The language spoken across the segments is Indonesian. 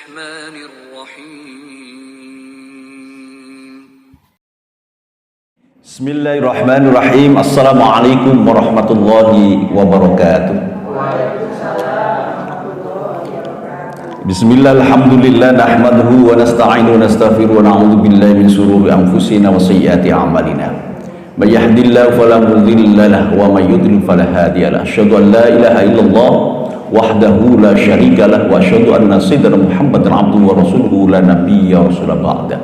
الرحمن الرحيم بسم الله الرحمن الرحيم. Assalamualaikum warahmatullahi wabarakatuh. Bismillah, alhamdulillah, nahmaduhu wa nasta'inu wa nastaghfiruh wa na'udzu billahi min shururi anfusina wa sayyiati a'malina. May yahdihillahu fala mudilla lahu wa may yudlil fala hadiya lahu. Asyhadu an la ilaha illallah wahdahu la syarika lahu wa asyhadu anna sayyidina Muhammadan abduhu wa rasuluhu la nabiyya rasula ba'da.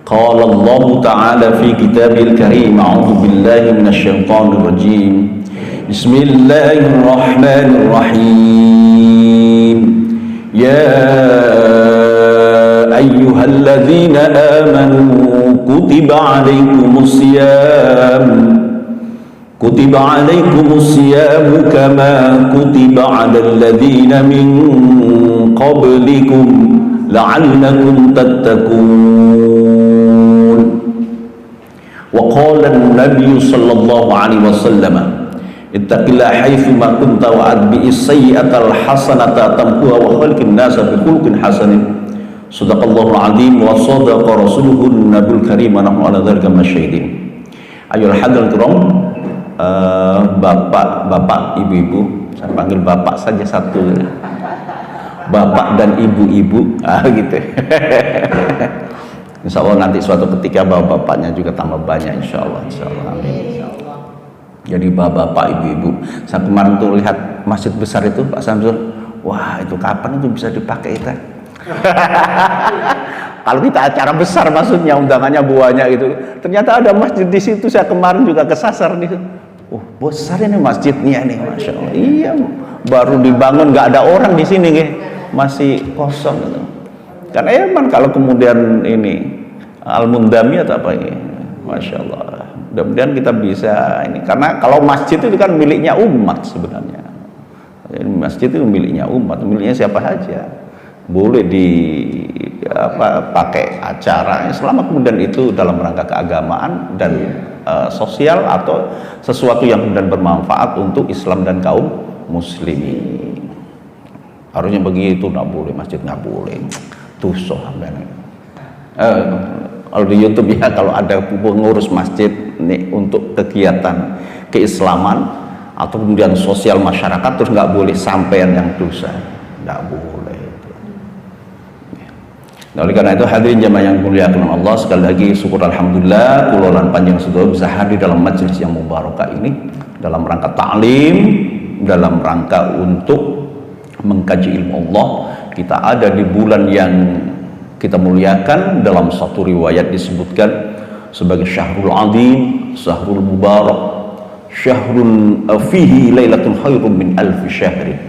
Qala Allah Ta'ala fi kitabil karim. A'udzu billahi minasy syaithanir rajim. Bismillahirrahmanirrahim. Ya ayyuhalladzina amanu kutiba alaikumus siyam kama kutiba alal ladzina min qablikum la'allakum tattaqun. Wa qala an-nabiy sallallahu alaihi wasallam ittaqillaha haitsuma kunta wa adbi'is sayyi'atal hasanata tamhuha wa khaliqin nasa bi khuluqin hasanin. Shadaqallahul azim wa shadaqa rasuluhun nabiyul karim wa nahnu ala dzalika masyahidin. Ayolah hadirin kiram, bapak, ibu-ibu, saya panggil bapak saja satu, bapak dan ibu-ibu, gitu. Insya Allah nanti suatu ketika bapak-bapaknya juga tambah banyak, insya Allah, amin. Jadi bapak, ibu-ibu, saya kemarin tuh lihat masjid besar itu, Pak Samsul, wah itu kapan itu bisa dipakai itu? Kalau kita acara besar maksudnya undangannya buahnya gitu, ternyata ada masjid di situ. Saya kemarin juga kesasar nih, besar ini masjidnya nih, masya Allah. Iya, baru dibangun, nggak ada orang di sini, masih kosong gitu. Kan emang kalau kemudian ini Al-Mundami atau apa ini, masya Allah. Mudah-mudahan kita bisa ini, karena kalau masjid itu kan miliknya umat sebenarnya. Masjid itu miliknya umat, miliknya siapa saja. Boleh pakai acara selama kemudian itu dalam rangka keagamaan dan sosial atau sesuatu yang kemudian bermanfaat untuk Islam dan kaum muslimin. Harusnya begitu, nggak boleh masjid, nggak boleh tuh kalau di YouTube ya, kalau ada pengurus masjid nih untuk kegiatan keislaman atau kemudian sosial masyarakat, terus nggak boleh sampean yang dosa, nggak boleh. Nah, oleh karena itu hadirin jamaah yang muliakan Allah, sekali lagi syukur alhamdulillah kulolan panjang sudah bisa hadir dalam majelis yang mubarakah ini dalam rangka ta'lim, dalam rangka untuk mengkaji ilmu Allah. Kita ada di bulan yang kita muliakan, dalam satu riwayat disebutkan sebagai syahrul azim, syahrul mubarak, syahrul fihi lailatul khairum min alfi syahrin.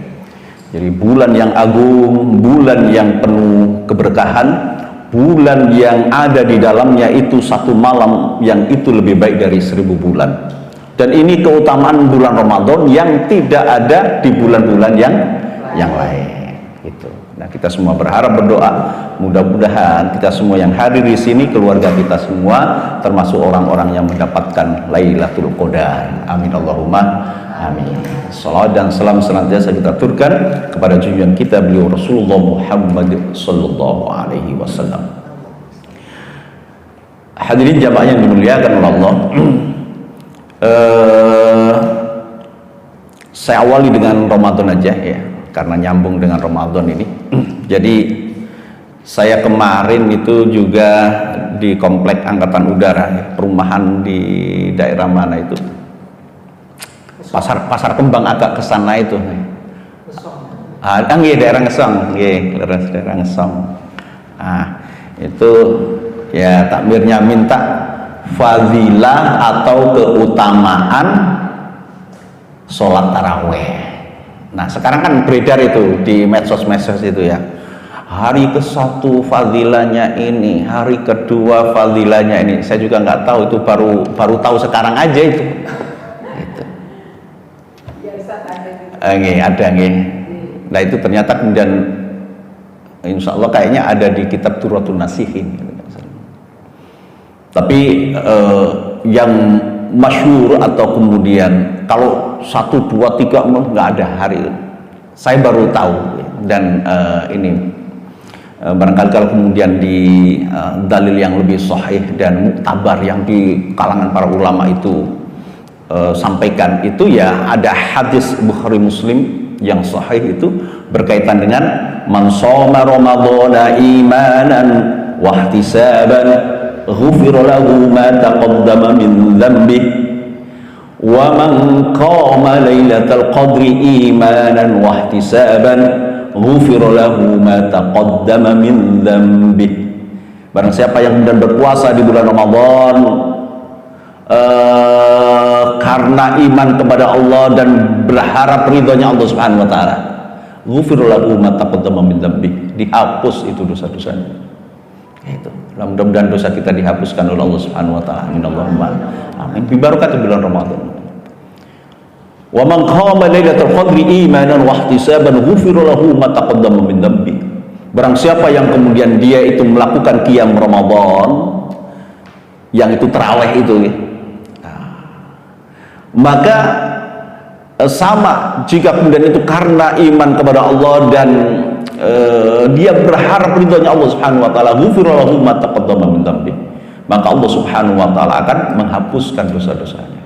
Jadi bulan yang agung, bulan yang penuh keberkahan, bulan yang ada di dalamnya itu satu malam yang itu lebih baik dari 1000 bulan. Dan ini keutamaan bulan Ramadan yang tidak ada di bulan-bulan yang lain. Gitu. Nah, kita semua berharap, berdoa, mudah-mudahan kita semua yang hadir di sini, keluarga kita semua termasuk orang-orang yang mendapatkan Lailatul Qadar. Amin Allahumma amin. Salawat dan salam senantiasa kita aturkan kepada junjungan kita beliau Rasulullah Muhammad sallallahu alaihi wasallam. Hadirin jamaah yang dimuliakan oleh Allah, saya awali dengan Ramadan aja ya, karena nyambung dengan Ramadan ini. Jadi saya kemarin itu juga di komplek Angkatan Udara ya, perumahan di daerah mana itu, Pasar Kembang, agak ke sana itu. Daerah Ngesong, daerah Ngesong. Itu ya takmirnya minta fadilah atau keutamaan sholat taraweh. Nah, sekarang kan beredar itu di medsos-medsos itu ya. Hari ke-1 fadilahnya ini, hari kedua fadilahnya ini. Saya juga nggak tahu, itu baru tahu sekarang aja itu. Ada nih. Nah, itu ternyata kemudian insya Allah kayaknya ada di kitab Turatun Nasihin. Tapi yang masyhur atau kemudian kalau 1, 2, 3 nggak ada hari itu. Saya baru tahu. Dan ini barangkali kalau kemudian di dalil yang lebih sahih dan muktabar yang di kalangan para ulama itu sampaikan itu, ya ada hadis Bukhari Muslim yang sahih itu berkaitan dengan man shoma ramadhana imanan wa ihtisaban ghufira lahu ma taqaddama min dhanbihi wa man qama lailatal qadri imanan wa ihtisaban ghufira lahu ma taqaddama min dhanbihi. Barang siapa yang kemudian berpuasa di bulan Ramadan karena iman kepada Allah dan berharap ridhonya Allah Subhanahu wa taala, ghufira lahu ma taqaddama min dhanbihi, dihapus itu dosa-dosanya. Itu. Mudah-mudahan dosa kita dihapuskan oleh Allah Subhanahu wa taala. Amin Allahumma amin. Bi barakatil bulan Ramadan. Wa man qama lailatul qadri imanan wa ihtisaban ghufira lahu ma taqaddama min dhanbihi. Barang siapa yang kemudian dia itu melakukan qiyam Ramadan, yang itu tarawih itu ya, maka sama jika kemudian itu karena iman kepada Allah dan dia berharap ridhonya Allah Subhanahu wa taala, ghufira lahu ma taqaddama min dhanbihi, maka Allah Subhanahu wa taala akan menghapuskan dosa-dosanya.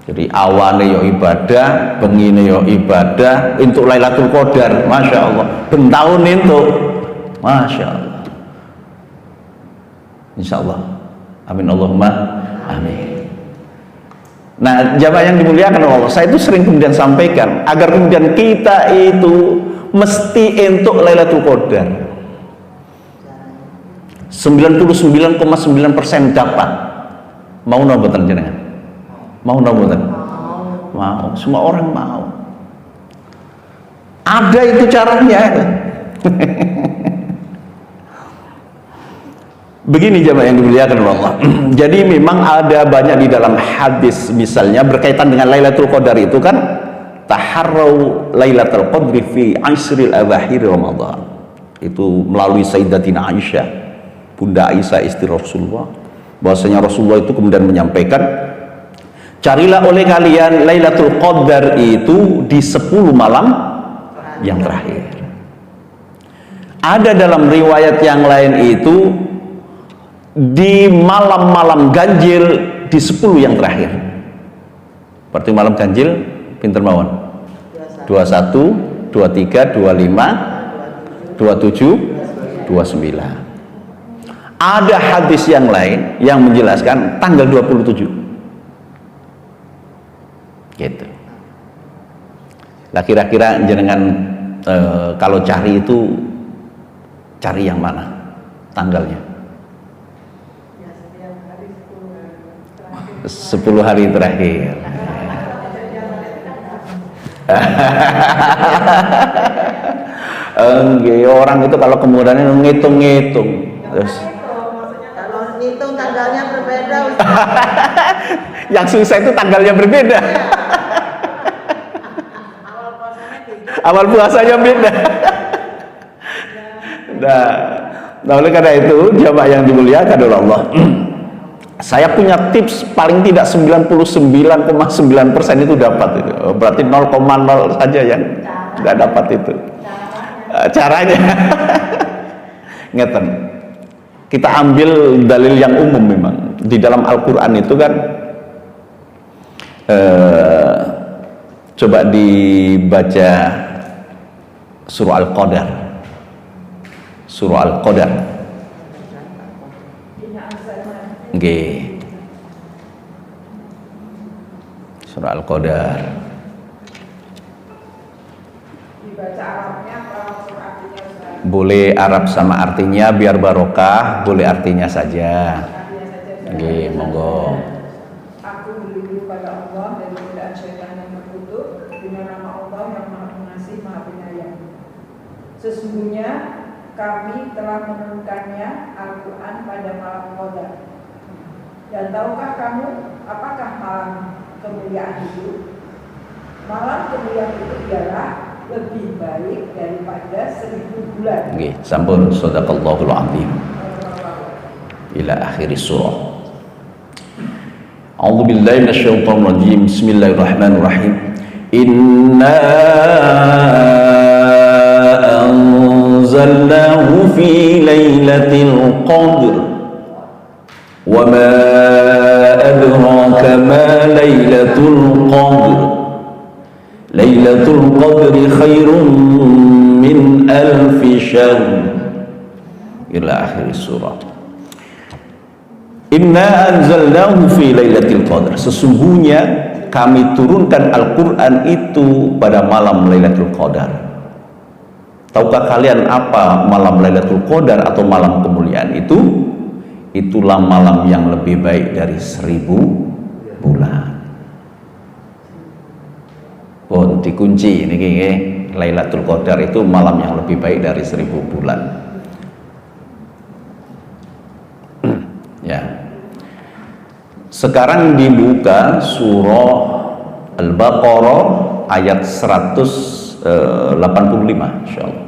Jadi awalnya yo ibadah, bengine yo ibadah untuk Lailatul Qadar, masya Allah, bentahun itu, masya Allah, insya Allah, amin Allahumma amin. Nah, jamaah yang dimuliakan Allah, saya itu sering kemudian sampaikan agar kemudian kita itu mesti untuk Lailatul Qadar 99,9% dapat. Mau nobotan jenengan? Mau nobotan? Mau, semua orang mau. Ada itu caranya. Begini jamaah yang dimuliakan Allah. Jadi memang ada banyak di dalam hadis misalnya berkaitan dengan Lailatul Qadar itu kan, taharrau Lailatul Qadri fi asril awakhir Ramadan. Itu melalui Sayyidatina Aisyah, Bunda Aisyah istri Rasulullah. Bahwasanya Rasulullah itu kemudian menyampaikan, carilah oleh kalian Lailatul Qadar itu di 10 malam yang terakhir. Ada dalam riwayat yang lain itu di malam-malam ganjil di 10 yang terakhir. Berarti malam ganjil pinter mawon 21, 23, 25, 27, 29. Ada hadis yang lain yang menjelaskan tanggal 27 gitu. Lah kira-kira jenengan kalau cari itu cari yang mana tanggalnya? 10 hari terakhir. Enggak, orang itu kalau kemudian ngitung-ngitung terus kalau ngitung tanggalnya berbeda. yang susah itu tanggalnya berbeda. Awal puasanya beda. Nah, oleh karena itu jamaah yang dimuliakan oleh Allah, saya punya tips paling tidak 99,9% itu dapat itu. Berarti 0,0 saja yang tidak dapat itu. Caranya ngeten. Kita ambil dalil yang umum memang. Di dalam Al-Qur'an itu kan coba dibaca surah Al-Qadar. Surah Al-Qadar. Nggih. Surah Al-Qadar. Dibaca Arabnya atau artinya? Boleh Arab sama artinya biar barokah, boleh artinya saja. Nggih, monggo. Aku berlindung pada Allah dari godaan syaitan yang terkutuk dengan nama Allah yang Maha Pengasih, Maha Penyayang. Sesungguhnya kami telah menurunkannya Al-Quran pada malam Qadar. Dan tahukah kamu apakah malam kemuliaan itu? Malam kemuliaan itu ialah lebih baik daripada 1000 bulan. Nggih, sampun sadaqallahul azim. Ila akhir surah. A'udzu billahi minasyaitonir rajim. Bismillahirrahmanirrahim. Inna anzalnahu fi lailatul qadr wa ma adraka ma lailatul qadr lailatul qadri khairum min alfi syahr ila akhir surah. Inna anzalnahu fi lailatul qadr, sesungguhnya kami turunkan Al-Quran itu pada malam Lailatul Qadar. Tahukah kalian apa malam Lailatul Qadar atau malam kemuliaan itu? Itulah malam yang lebih baik dari 1000 bulan. Oh, dikunci ini Lailatul Qadar itu malam yang lebih baik dari 1000 bulan. Ya. Sekarang dibuka surah Al-Baqarah ayat 185 insyaallah.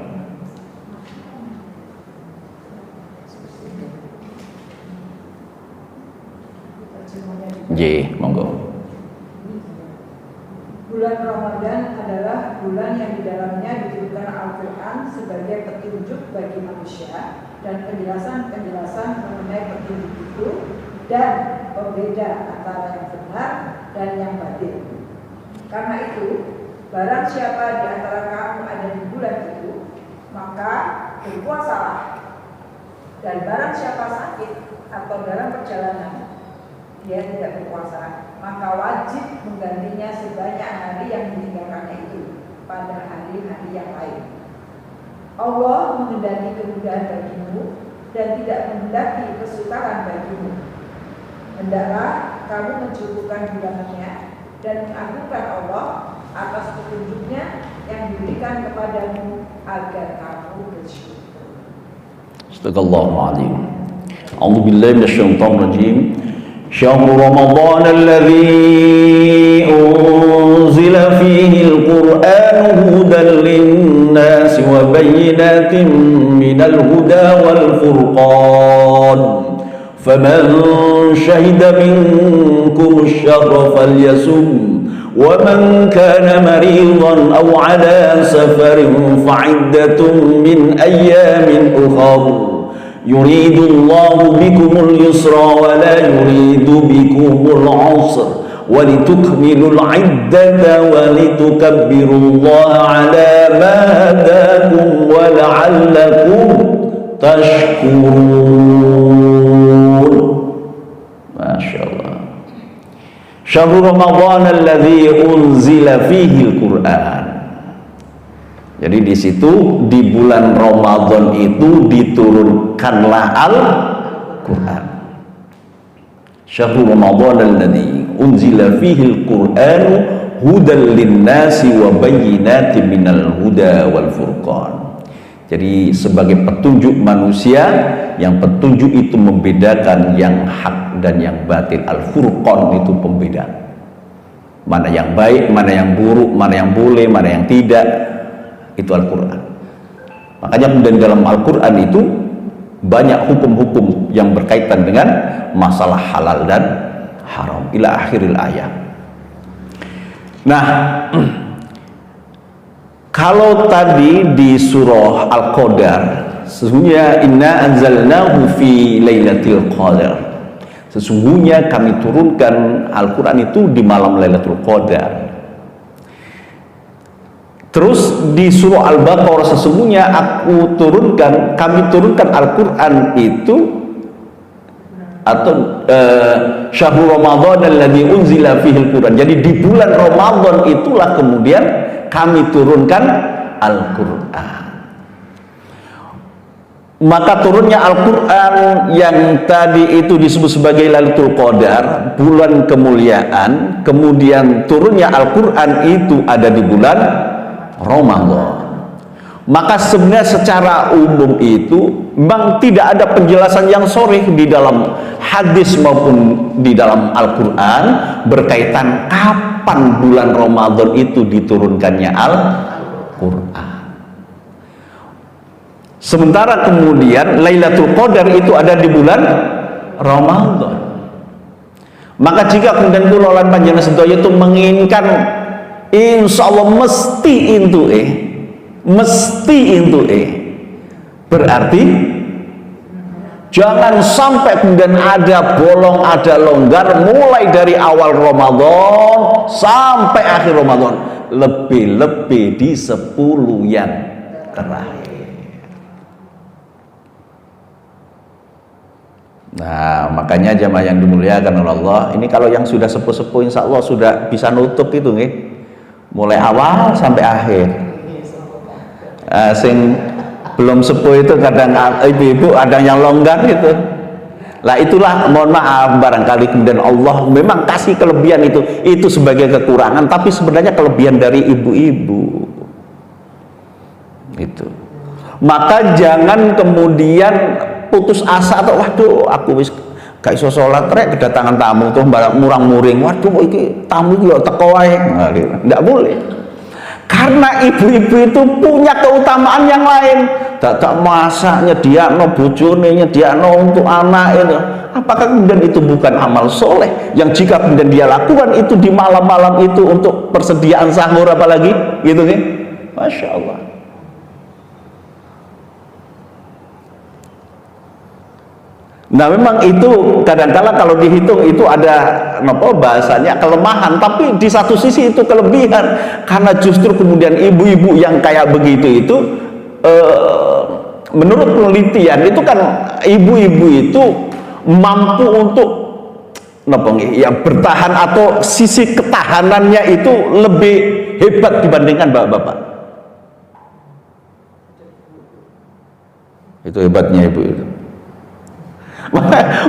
J, monggo. Bulan Ramadan adalah bulan yang di dalamnya diturunkan Al-Quran sebagai petunjuk bagi manusia dan penjelasan-penjelasan mengenai petunjuk itu dan pembeda antara yang benar dan yang batil. Karena itu, barang siapa di antara kamu ada di bulan itu, maka berpuasalah. Dan barang siapa sakit atau dalam perjalanan dia tidak berpuasa, maka wajib menggantinya sebanyak hari yang ditinggalkannya itu pada hari-hari yang lain. Allah menghendaki kemudahan bagimu dan tidak menghendaki kesukaran bagimu. Hendaklah kamu mencukupkan bulannya dan mengagungkan Allah atas petunjuknya yang diberikan kepadamu agar kamu bersyukur. Astagfirullahaladzim. A'udzubillahi minasyaitonir rajim. Syahrul Ramadan alladzi unzila fihi al-Qur'an hudan lin-nas wa bayyinatin minal huda wal furqan. فمن شهد منكم الشهر فليصم ومن كان مريضا أو على سفر فعدة من أيام أخر يريد الله بكم اليسر ولا يريد بكم العسر ولتكملوا العدة ولتكبروا الله على ما هداكم ولعلكم تشكرون. Masya Allah. Syahrul Ramadan alladzi unzila fihi al-Qur'an. Jadi di situ di bulan Ramadan itu diturunkanlah Al-Qur'an. Syahrul Ramadan alladzi unzila fihi al-Qur'an hudan lin-nasi wa bayyinatin minal huda wal furqan. Jadi sebagai petunjuk manusia, yang petunjuk itu membedakan yang hak dan yang batil. Al-Furqan itu pembeda. Mana yang baik, mana yang buruk, mana yang boleh, mana yang tidak. Itu Al-Quran. Makanya kemudian dalam Al-Quran itu banyak hukum-hukum yang berkaitan dengan masalah halal dan haram. Ila akhiril ayat. Nah, kalau tadi di surah Al-Qadar, sesungguhnya inna anzalnahu fi lailatul qadar, sesungguhnya kami turunkan Al-Quran itu di malam Lailatul Qadar. Terus di surah Al-Baqarah, sesungguhnya kami turunkan Al-Quran itu atau syahrul Ramadan alladzi unzila fihi al-Quran. Jadi di bulan Ramadan itulah kemudian kami turunkan Al-Quran. Maka turunnya Al-Quran yang tadi itu disebut sebagai Lailatul Qadar, bulan kemuliaan, kemudian turunnya Al-Quran itu ada di bulan Ramadan. Maka sebenarnya secara umum itu memang tidak ada penjelasan yang sharih di dalam hadis maupun di dalam Al-Quran berkaitan kapan bulan Ramadan itu diturunkannya Al-Quran. Sementara kemudian Lailatul Qadar itu ada di bulan Ramadan. Maka jika kemudian kula lan panjenengan sedaya itu menginginkan insya Allah mesti itu Berarti jangan sampai kemudian ada bolong, ada longgar mulai dari awal Ramadan sampai akhir Ramadan, lebih-lebih di 10 yang terakhir. Nah, makanya jamaah yang dimuliakan oleh Allah, ini kalau yang sudah sepuh-sepuh insya Allah sudah bisa nutup itu nih, mulai awal sampai akhir. Sing belum sepuh itu kadang ibu-ibu ada yang longgar itu. Lah itulah, mohon maaf, barangkali kemudian Allah memang kasih kelebihan itu sebagai kekurangan, tapi sebenarnya kelebihan dari ibu-ibu itu. Maka jangan kemudian putus asa atau waduh aku wis gak iso salat rek kedatangan tamu tuh murang-muring, waduh iki tamu yo teko wae. Nggak boleh. Karena ibu-ibu itu punya keutamaan yang lain. Tak masak, nyediakno bojone, nyediakno untuk anak itu. Apakah kemudian itu bukan amal soleh yang jika kemudian dia lakukan itu di malam-malam itu untuk persediaan sahur apalagi gitu nih? Masya Allah. Nah memang itu kadang-kala kalau dihitung itu ada bahasanya kelemahan, tapi di satu sisi itu kelebihan, karena justru kemudian ibu-ibu yang kayak begitu itu menurut penelitian itu kan ibu-ibu itu mampu untuk ya bertahan, atau sisi ketahanannya itu lebih hebat dibandingkan bapak-bapak. Itu hebatnya ibu itu.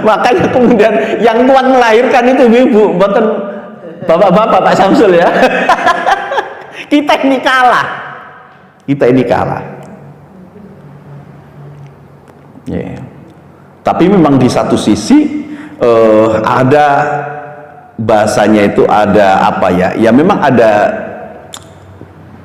Makanya kemudian yang kuat melahirkan itu ibu, bukan bapak-bapak, Pak Samsul ya. Kita ini kalah. Yeah. Tapi memang di satu sisi ada bahasanya itu ada apa ya? Ya memang ada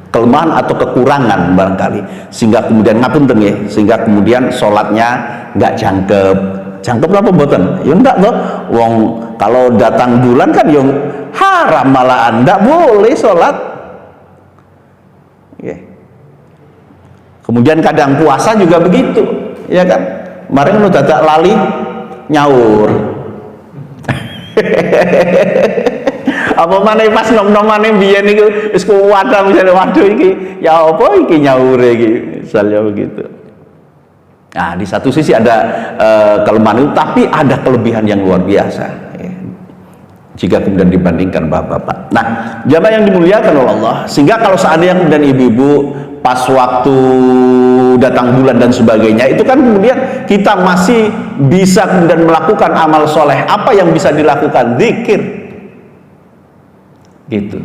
kelemahan atau kekurangan barangkali, sehingga kemudian ngapunten ya, sehingga kemudian sholatnya nggak jangkep apa mboten? Ya enggak toh. Wong kalau datang bulan kan yang haram malahan, enggak boleh sholat. Yeah. Kemudian kadang puasa juga begitu, ya kan? Kemarin lu dadak lali nyaur. Apa maneh pas nom-nomane biyen niku wis kuwat misale waduh iki ya apa iki nyaure iki, misalnya begitu. Nah, di satu sisi ada kelemahan itu, tapi ada kelebihan yang luar biasa ya, jika kemudian dibandingkan bapak-bapak. Nah, jamaah yang dimuliakan oleh Allah, sehingga kalau seandainya kemudian ibu-ibu pas waktu datang bulan dan sebagainya, itu kan kemudian kita masih bisa kemudian melakukan amal soleh. Apa yang bisa dilakukan? Zikir gitu,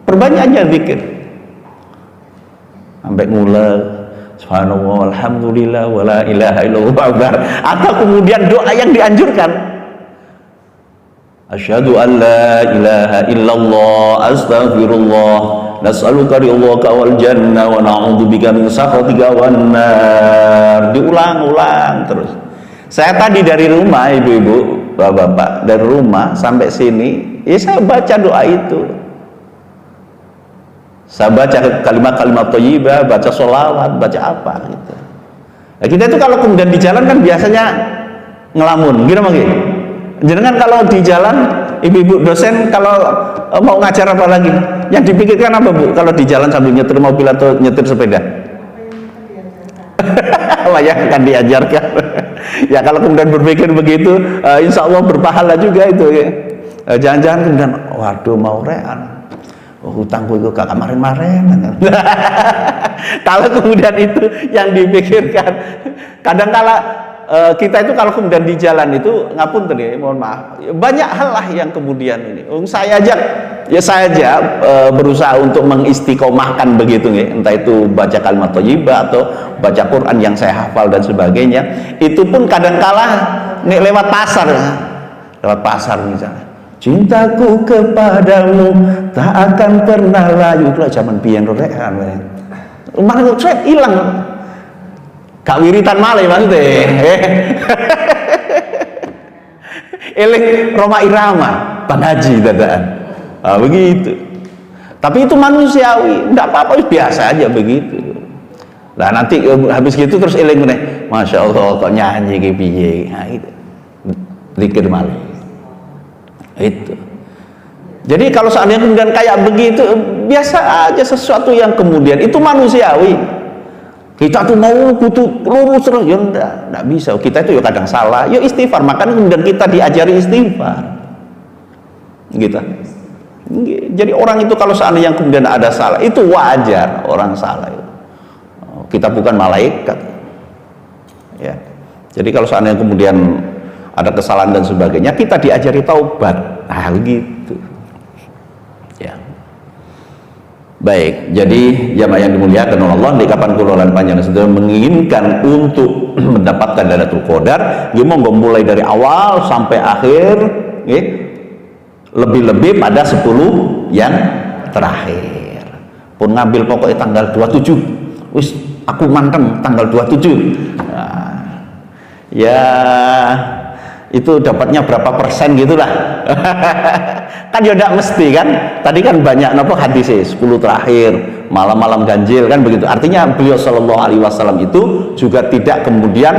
perbanyak aja zikir sampai ngulek subhanallah, alhamdulillah, wala ilaha illallah. Atau kemudian doa yang dianjurkan, asyhadu an la ilaha illallah, astaghfirullah, nas'aluka ridhaka wal jannah wa na'udzubika min sakhatika wan nar. Diulang-ulang terus. Saya tadi dari rumah, ibu-ibu, bapak-bapak, dari rumah sampai sini, ya saya baca doa itu. Saya baca kalimat-kalimat thayyibah, baca sholawat, baca apa gitu. Nah, kita itu kalau kemudian di jalan kan biasanya ngelamun, gitu mungkin. Jangan kalau di jalan, ibu-ibu dosen kalau mau ngajar apa lagi, yang dipikirkan apa bu? Kalau di jalan sambil nyetir mobil atau nyetir sepeda? Apa yang akan diajarkan? Ya kalau kemudian berpikir begitu, insya Allah berpahala juga itu. Ya. Jangan-jangan kemudian, waduh mau rean. Hutangku itu gak kemarin-marin. Kalau kemudian itu yang dipikirkan, kadang-kala kita itu kalau kemudian di jalan itu ngapunten ya, mohon maaf, banyak hal lah yang kemudian ini. Saya aja berusaha untuk mengistiqomahkan begitu ya, entah itu baca kalimat thayyibah atau baca Quran yang saya hafal dan sebagainya. Itu pun kadang-kala nih lewat pasar misalnya. Cintaku kepadamu tak akan pernah layu. Itu zaman biyen rorekan. Mana kok cek hilang. Gak wiritan malih maksudnya. Eling Roma Irama, Bang Haji dadaan. Begitu. Tapi itu manusiawi, enggak apa-apa, biasa aja begitu. Lah nanti habis gitu terus eling meneh, Masya Allah kok nyanyi ki piye. Nah, itu zikir malih. Itu. Jadi kalau seandainya kemudian kayak begitu, biasa aja, sesuatu yang kemudian itu manusiawi. Kita tuh mau butuh lurus terus, ya enggak bisa. Kita itu ya kadang salah, ya istighfar. Makanya kemudian kita diajari istighfar. Gitu. Jadi orang itu kalau seandainya kemudian ada salah, itu wajar orang salah. Kita bukan malaikat, ya. Jadi kalau seandainya kemudian ada kesalahan dan sebagainya, kita diajari taubat. Nah, gitu. Ya. Baik, jadi jamaah yang dimuliakan oleh Allah, di kapan kula lan panjenengan sedaya menginginkan untuk mendapatkan Lailatul Qadar, nggih monggo mulai dari awal sampai akhir, nggih. Lebih-lebih pada 10 yang terakhir. Pun ngambil pokoknya tanggal 27. Wis aku manteng tanggal 27. Nah, ya itu dapatnya berapa persen gitulah. Kan ya tidak mesti kan. Tadi kan banyak napa hadisnya 10 terakhir, malam-malam ganjil kan begitu. Artinya beliau sallallahu alaihi wasallam itu juga tidak kemudian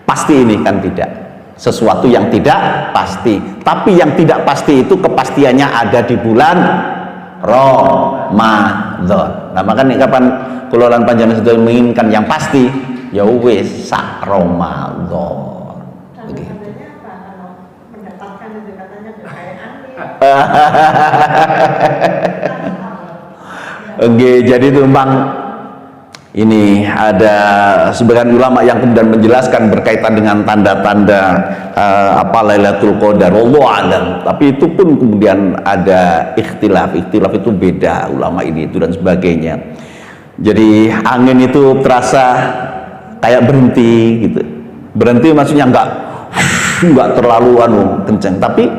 pasti ini kan tidak. Sesuatu yang tidak pasti. Tapi yang tidak pasti itu kepastiannya ada di bulan Ramadan. Nah, makanya kapan kula lan panjenengan sedaya menginginkan yang pasti, ya wis sak Ramadan. Begitu. Apa kalau mendapatkan itu katanya kekayaan? Oke, jadi itu memang ini ada sebagian ulama yang kemudian menjelaskan berkaitan dengan tanda-tanda apa Lailatul Qadar, wallahu alam. Tapi itu pun kemudian ada ikhtilaf itu beda ulama ini itu dan sebagainya. Jadi angin itu terasa kayak berhenti gitu. Berhenti maksudnya enggak terlalu kencang, tapi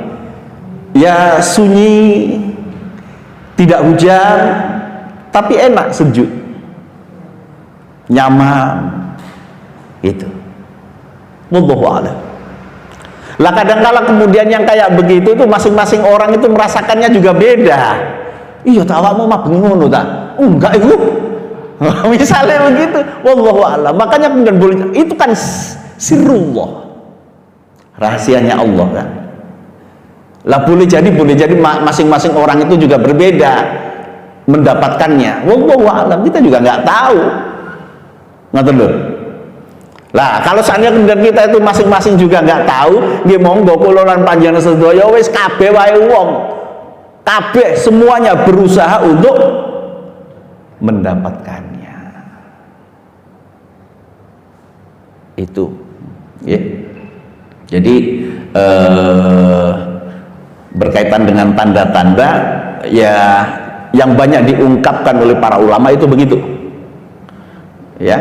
ya sunyi, tidak hujan, tapi enak, sejuk, nyaman, itu. Wallahu a'lam. Lah kadang-kala kemudian yang kayak begitu itu masing-masing orang itu merasakannya juga beda. Iya, awakmu mah bengi ngono ta? Enggak itu. Misalnya begitu, wallahu a'lam. Makanya kemudian boleh, itu kan sirrullah. Rahasianya Allah kan. Lah boleh jadi masing-masing orang itu juga berbeda mendapatkannya. Wallahu a'lam, kita juga nggak tahu. Ngoten lho. Lah kalau seandainya kemudian kita itu masing-masing juga nggak tahu, nggih monggo kula lan panjenengan sedaya wis kabeh wae wong. Kabeh semuanya berusaha untuk mendapatkannya. Itu. Ya. Jadi berkaitan dengan tanda-tanda ya yang banyak diungkapkan oleh para ulama itu begitu. Ya,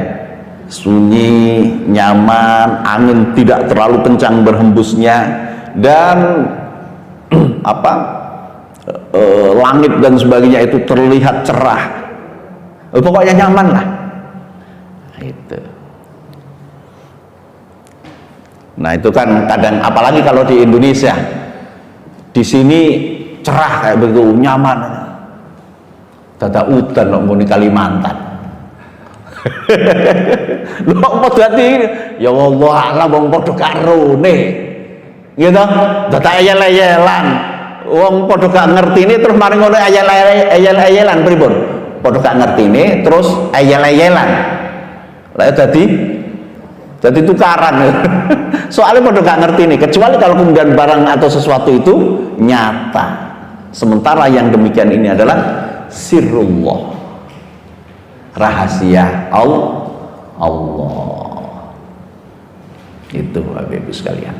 sunyi, nyaman, angin tidak terlalu kencang berhembusnya, dan langit dan sebagainya itu terlihat cerah. Pokoknya nyaman lah. Itu. Nah itu kan kadang, apalagi kalau di Indonesia, di sini cerah kayak begitu, nyaman. Tata udan kok ngene Kalimantan. Lho apa dadi ya Allah alam wong padha karone. Gitu. Dadak ayel-ayelan. Wong padha gak ngertine terus mari ngono ayel-ayelan pripun? Padha gak ngertine terus ayel-ayelan. Lah dadi tukaran. Soalnya padha gak ngertine, kecuali kalau kemudian barang atau sesuatu itu nyata. Sementara yang demikian ini adalah sirrullah. Rahasia Allah. Itu Bapak Ibu sekalian.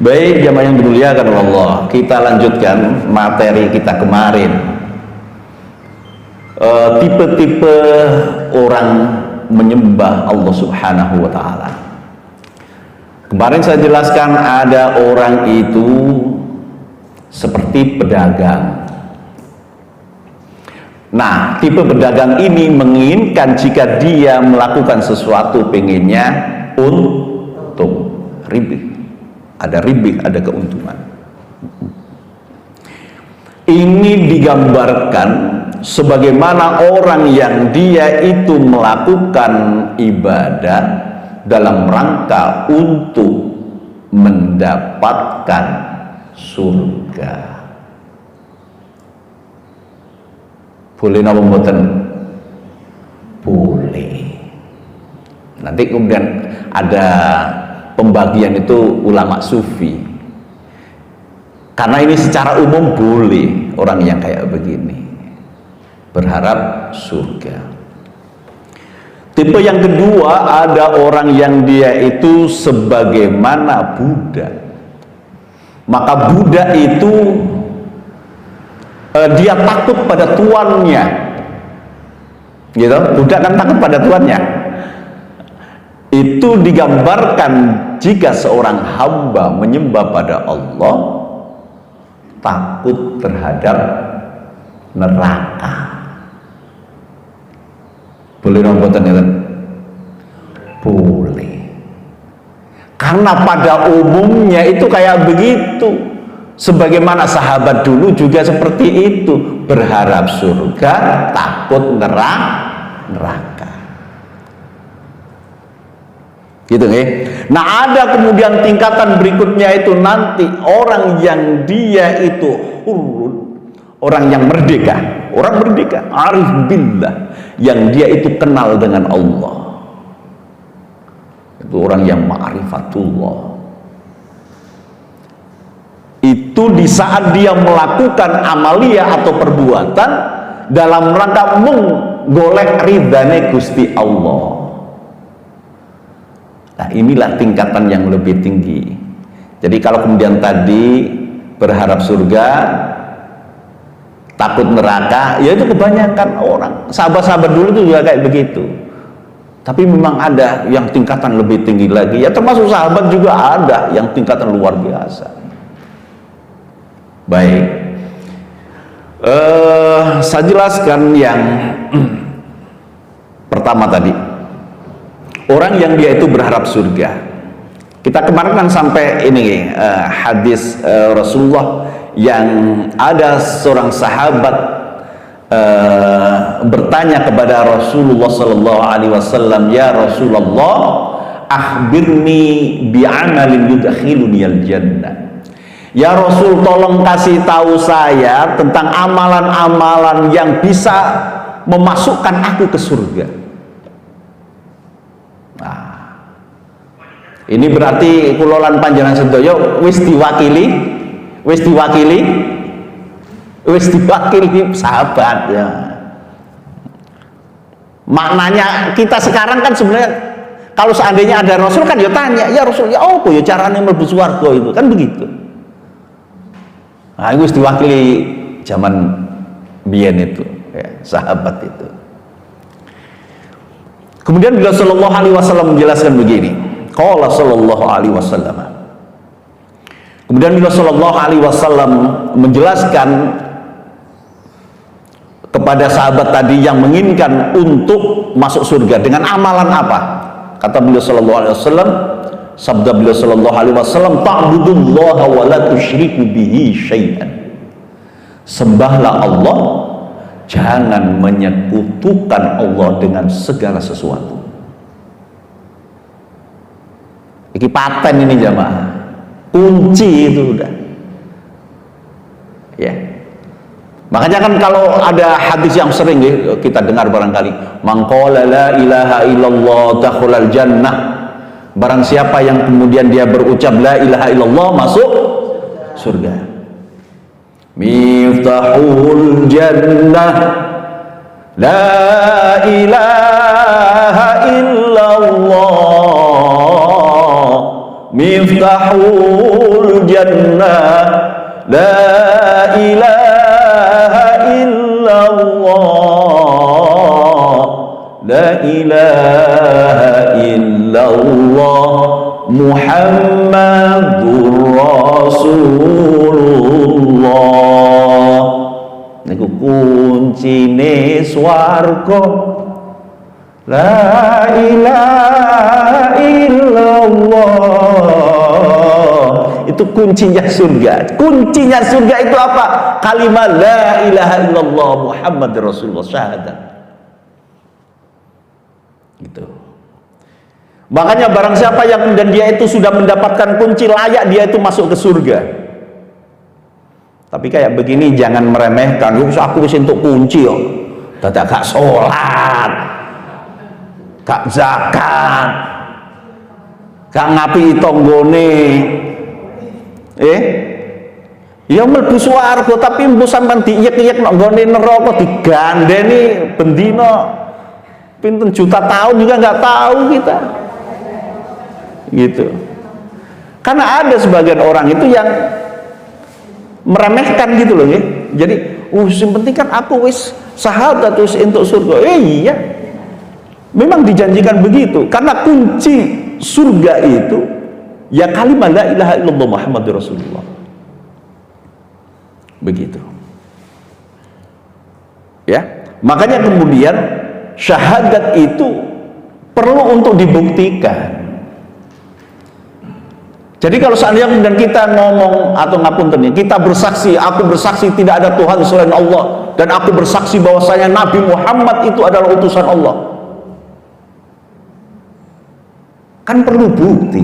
Baik jamaah yang dimuliakan Allah, kita lanjutkan materi kita kemarin. Tipe-tipe orang menyembah Allah Subhanahu wa taala. Kemarin saya jelaskan ada orang itu seperti pedagang. Nah, tipe pedagang ini menginginkan jika dia melakukan sesuatu pengennya untung, ribih. Ada ribih, ada keuntungan. Ini digambarkan sebagaimana orang yang dia itu melakukan ibadah dalam rangka untuk mendapatkan surga. Boleh napa mboten? Boleh. Nanti kemudian ada pembagian itu ulama sufi. Karena ini secara umum boleh orang yang kayak begini berharap surga. Tipe yang kedua, ada orang yang dia itu sebagaimana budak. Maka budak itu dia takut pada tuannya, gitu. Budak kan takut pada tuannya. Itu digambarkan jika seorang hamba menyembah pada Allah, takut terhadap neraka. Boleh nombotan ya? Boleh. Karena pada umumnya itu kayak begitu. Sebagaimana sahabat dulu juga seperti itu, berharap surga, takut neraka. Gitu nih. Nah, ada kemudian tingkatan berikutnya itu nanti orang yang dia itu hurun, orang yang merdeka, arif billah, yang dia itu kenal dengan Allah. Itu orang yang ma'rifatullah. Itu di saat dia melakukan amalia atau perbuatan dalam rangka menggolek ridhane Gusti Allah. Nah, inilah tingkatan yang lebih tinggi. Jadi kalau kemudian tadi berharap surga, takut neraka, ya itu kebanyakan orang. Sahabat-sahabat dulu itu juga kayak begitu. Tapi memang ada yang tingkatan lebih tinggi lagi. Ya termasuk sahabat juga ada yang tingkatan luar biasa. Baik, saya jelaskan yang pertama tadi, orang yang dia itu berharap surga. Kita kemarin kan sampai ini hadis Rasulullah yang ada seorang sahabat bertanya kepada Rasulullah Sallallahu Alaihi Wasallam, ya Rasulullah, akhbirni bi'amalin yudkhiluni al-jannah. Ya Rasul, tolong kasih tahu saya tentang amalan-amalan yang bisa memasukkan aku ke surga. Nah, ini berarti kulolan panjenengan sedoyo wis diwakili sahabat ya. Maknanya kita sekarang kan sebenarnya kalau seandainya ada Rasul kan ya tanya, ya Rasul, ya apa ya caranya mlebu swarga itu kan begitu. Nah, itu diwakili zaman biyen itu, ya, sahabat itu. Kemudian beliau Sallallahu Alaihi Wasallam menjelaskan begini. Qala Sallallahu Alaihi Wasallam. Kemudian beliau Sallallahu Alaihi Wasallam menjelaskan kepada sahabat tadi yang menginginkan untuk masuk surga dengan amalan apa? Kata beliau Sallallahu Alaihi Wasallam, sabda beliau Sallallahu Alaihi Wasallam, ta'budullaha wa la tusyriku bihi syai'an. Sembahlah Allah, jangan menyekutukan Allah dengan segala sesuatu. Ini paten ini jamaah, kunci itu udah ya. Makanya kan kalau ada hadis yang sering kita dengar barangkali, man qala la ilaha illallah dakhulal jannah. Barang siapa yang kemudian dia berucap la ilaha illallah masuk surga. Miftahul jannah la ilaha illallah. Miftahul jannah la ilaha illallah. La ilaha illallah Muhammadur Rasulullah. Niku kuncine swarga. La ilaha illallah. Itu itu kuncinya surga. Kuncinya surga itu apa? Kalimat la ilaha illallah Muhammad Rasulullah, syahadat. Gitu. Makanya barang siapa yang dan dia itu sudah mendapatkan kunci, layak dia itu masuk ke surga. Tapi kayak begini jangan meremehkan. Aku wis entuk kunci yo. Dadak gak sholat, gak zakat, gak ngapi tonggone, ya mlebu swarga tapi mbuh sampean diiyek-iyek nang nggone neraka digandeni bendina pinten juta tahun juga nggak tahu kita, gitu. Karena ada sebagian orang itu yang meremehkan gitu loh, ya. Jadi, yang penting kan aku wis sahadat wis entuk surga. Iya. Memang dijanjikan begitu, karena kunci surga itu ya kalimat la ilaha illallah Muhammadur Rasulullah. Begitu. Ya, makanya kemudian syahadat itu perlu untuk dibuktikan. Jadi kalau seandainya dan kita ngomong atau ngapunten ya, kita bersaksi, aku bersaksi tidak ada Tuhan selain Allah, dan aku bersaksi bahwasanya Nabi Muhammad itu adalah utusan Allah. Kan perlu bukti.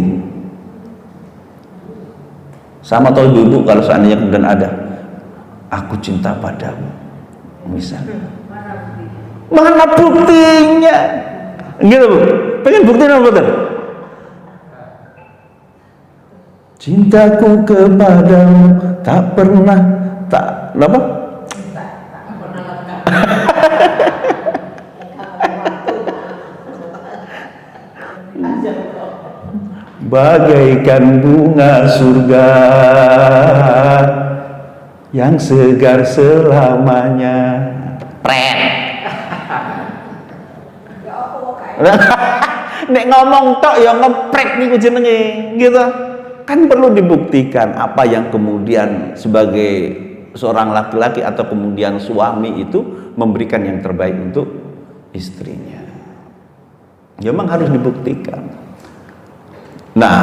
Sama tahu ibu kalau seandainya kemudian ada, aku cinta padamu, misalnya. Mana buktinya? Gitu Bu. Pengen buktinya apa betul? Cintaku kepadamu tak pernah apa? Bagaikan bunga surga yang segar selamanya. Pret. Nek ngomong tok ya ngepret niku jenenge, gitu. Kan perlu dibuktikan apa yang kemudian sebagai seorang laki-laki atau kemudian suami itu memberikan yang terbaik untuk istrinya. Ya, memang harus dibuktikan. Nah,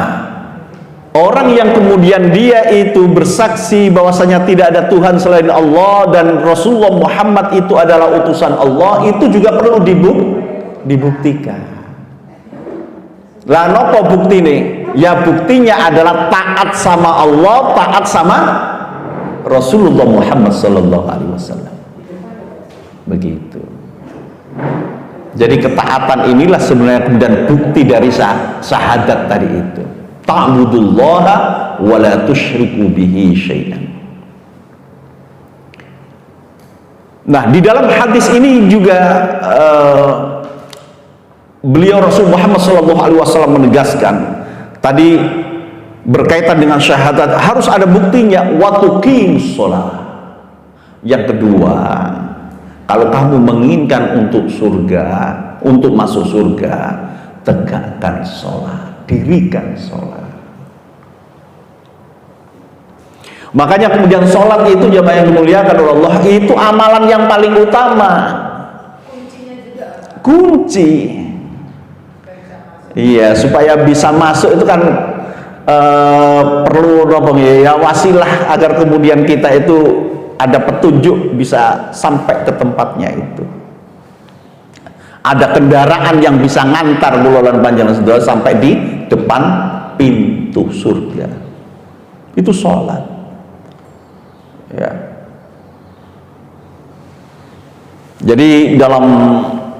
orang yang kemudian dia itu bersaksi bahwasanya tidak ada Tuhan selain Allah dan Rasulullah Muhammad itu adalah utusan Allah, itu juga perlu dibuktikan. Lah nopo bukti nih? Ya buktinya adalah taat sama Allah, taat sama Rasulullah Muhammad sallallahu alaihi wasallam. Begitu. Jadi ketaatan inilah sebenarnya kemudian bukti dari syahadat tadi itu. Ta'budullaha wa la tusyriku bihi syai'an. Nah, di dalam hadis ini juga beliau Rasul Muhammad SAW menegaskan tadi berkaitan dengan syahadat harus ada buktinya, wa tuqimus shalah. Yang kedua, kalau kamu menginginkan untuk surga, untuk masuk surga, tegakkan sholat, dirikan sholat. Makanya kemudian sholat itu jamaah yang dimuliakan oleh Allah, itu amalan yang paling utama. Kuncinya juga. Kunci. Iya, supaya bisa masuk itu kan perlu ya wasilah agar kemudian kita itu ada petunjuk bisa sampai ke tempatnya itu. Ada kendaraan yang bisa ngantar bulan panjang saudara sampai di depan pintu surga. Itu sholat. Ya. Jadi dalam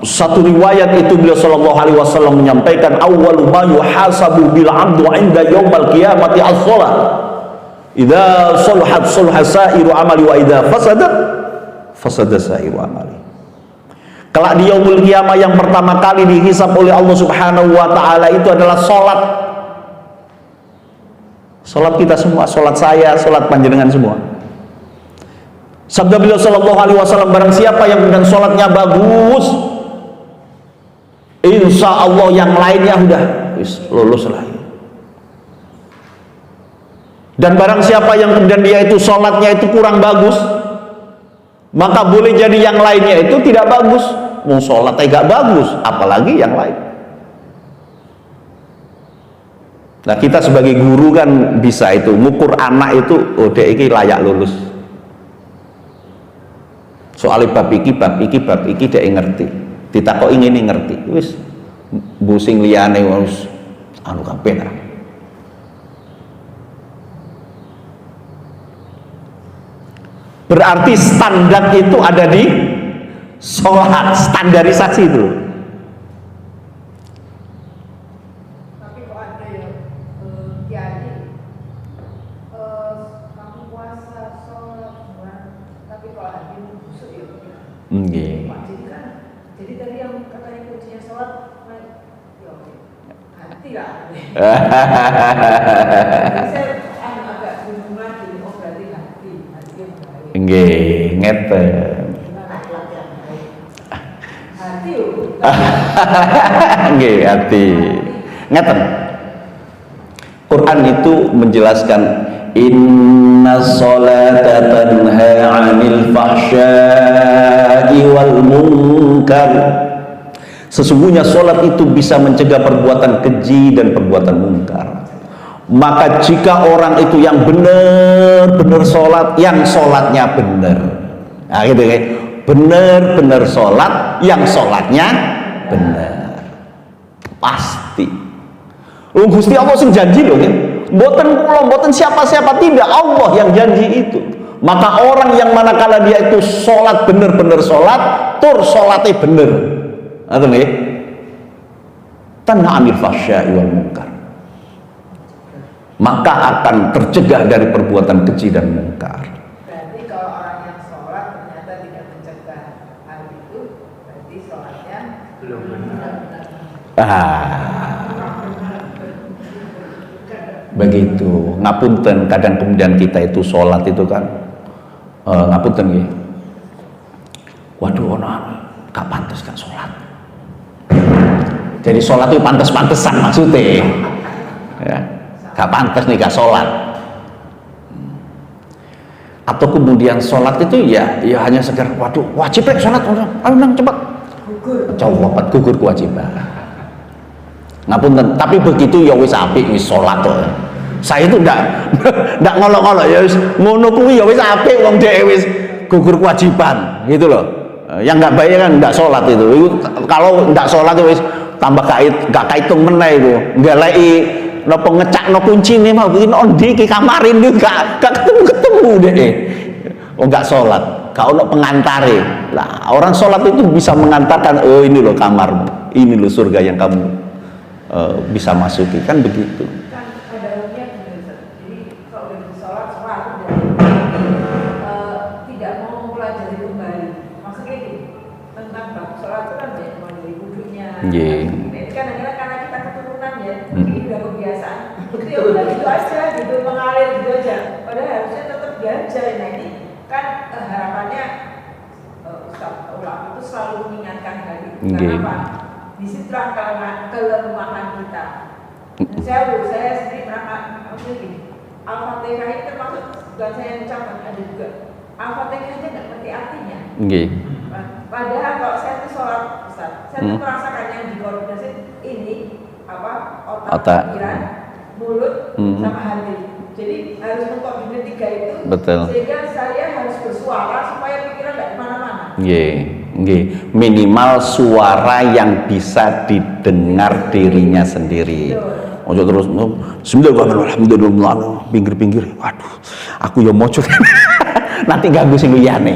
satu riwayat itu beliau sallallahu alaihi wasallam menyampaikan awwalu ma yuhasabu bil 'abdu 'inda yaumil qiyamati as-shalah. Idza salahat salaha sa'iru amali wa idza fasada sa'iru amali. Kelak di yaumul qiyamah yang pertama kali dihisab oleh Allah Subhanahu wa taala itu adalah salat. Salat kita semua, salat saya, salat panjenengan semua. Sabda beliau sallallahu alaihi wasallam, barang siapa yang kemudian salatnya bagus, insya Allah yang lainnya udah lulus lah. Dan barang siapa yang kemudian dia itu sholatnya itu kurang bagus, maka boleh jadi yang lainnya itu tidak bagus. Mau sholatnya gak bagus, apalagi yang lain. Nah kita sebagai guru kan bisa itu ngukur anak itu, oh dek iki layak lulus. Soalnya bab iki dek ngerti. Ditakoki ngene ngerti. Wis busing liyane wis anu kabeh ta. Berarti standar itu ada di sholat, standarisasi itu. Tapi kok ada ya kiai kamu puasa sholat tapi kalau hati busuk ya Nggih. jadi kan jadi tadi yang katanya kuncinya sholat ya hati lah. Saya agak bingung lagi, oh berarti hati yang baik. Nggih, ngeten. Hati yo. Nggih, hati. Ngeten. Quran itu menjelaskan inna sholata tanha 'anil fahsya'i wal munkar. Sesungguhnya sholat itu bisa mencegah perbuatan keji dan perbuatan mungkar. Maka jika orang itu yang benar-benar sholat, yang sholatnya benar, nah gitu kan, benar-benar sholat, yang sholatnya benar, pasti. Gusti Allah sing janji loh, kan? Mboten kula, mboten siapa-siapa, tidak, Allah yang janji itu. Maka orang yang manakala dia itu sholat benar-benar sholat, tur sholatnya benar. Atau nih, tanha 'anil fahsya'i wal munkar, maka akan tercegah dari perbuatan keji dan mungkar. Berarti kalau orang yang sholat ternyata tidak mencegah hal itu, berarti sholatnya belum benar. Begitu. Ngapunten, kadang kemudian kita itu sholat itu kan, ngapunten nggih. Waduh, gak pantas kan sholat. Jadi sholat itu pantes-pantesan maksudnya, ya, gak pantas nih gak sholat. Atau kemudian sholat itu ya hanya sekedar, waduh wajib rek sholat, ayo nang cepat, coba gugur kewajiban. Ngapunten, tapi begitu ya wis apik, wis sholat tuh. Saya itu ndak ngolok-ngolok ya wis ngono kuwi ya wis apik, wong dhek wis gugur kewajiban gitu loh. Yang nggak baik kan nggak sholat itu. Kalau nggak sholat itu wis tambah gak kaitung meneh itu. Nggak lagi napa ngecakno kuncine mau bikin ondi ki kamarin itu gak ketemu deh. Oh nggak sholat, gak ono pengantare. Lah orang sholat itu bisa mengantarkan, oh ini loh kamarmu, ini loh surga yang kamu bisa masuki, kan begitu. Kan ada niat benar. Jadi kalau udah sholat tidak mau mempelajari kembali. Maksudnya gini, tentang bab sholat itu kan banyak dari wudhunya. Itu kan akhirnya karena kita keturunan ya, ini udah kebiasaan. Jadi ya udah gitu aja, gitu mengalir gitu aja. Padahal harusnya tetap belajar. Nah ini kan harapannya Ustaz ulama itu selalu mengingatkan hal itu. Kenapa? Disitulah kelemahan kita. Saya sendiri pernah gini, Al-Fatihah itu termasuk, bukan saya yang ucapkan, ada juga Al-Fatihah aja nggak ngerti artinya. Padahal kalau saya tuh sholat Ustaz, saya tuh merasakan yang dikoordinasi ini apa otak, pikiran, mulut, sama hati. Jadi harus mengkoordinir tiga itu. Betul. Sehingga saya harus bersuara supaya pikiran nggak kemana-mana. Minimal suara yang bisa didengar dirinya sendiri. Ojo terus alhamdulillah pinggir-pinggir. Waduh, aku ya mojok. Nanti ganggu sing liyane.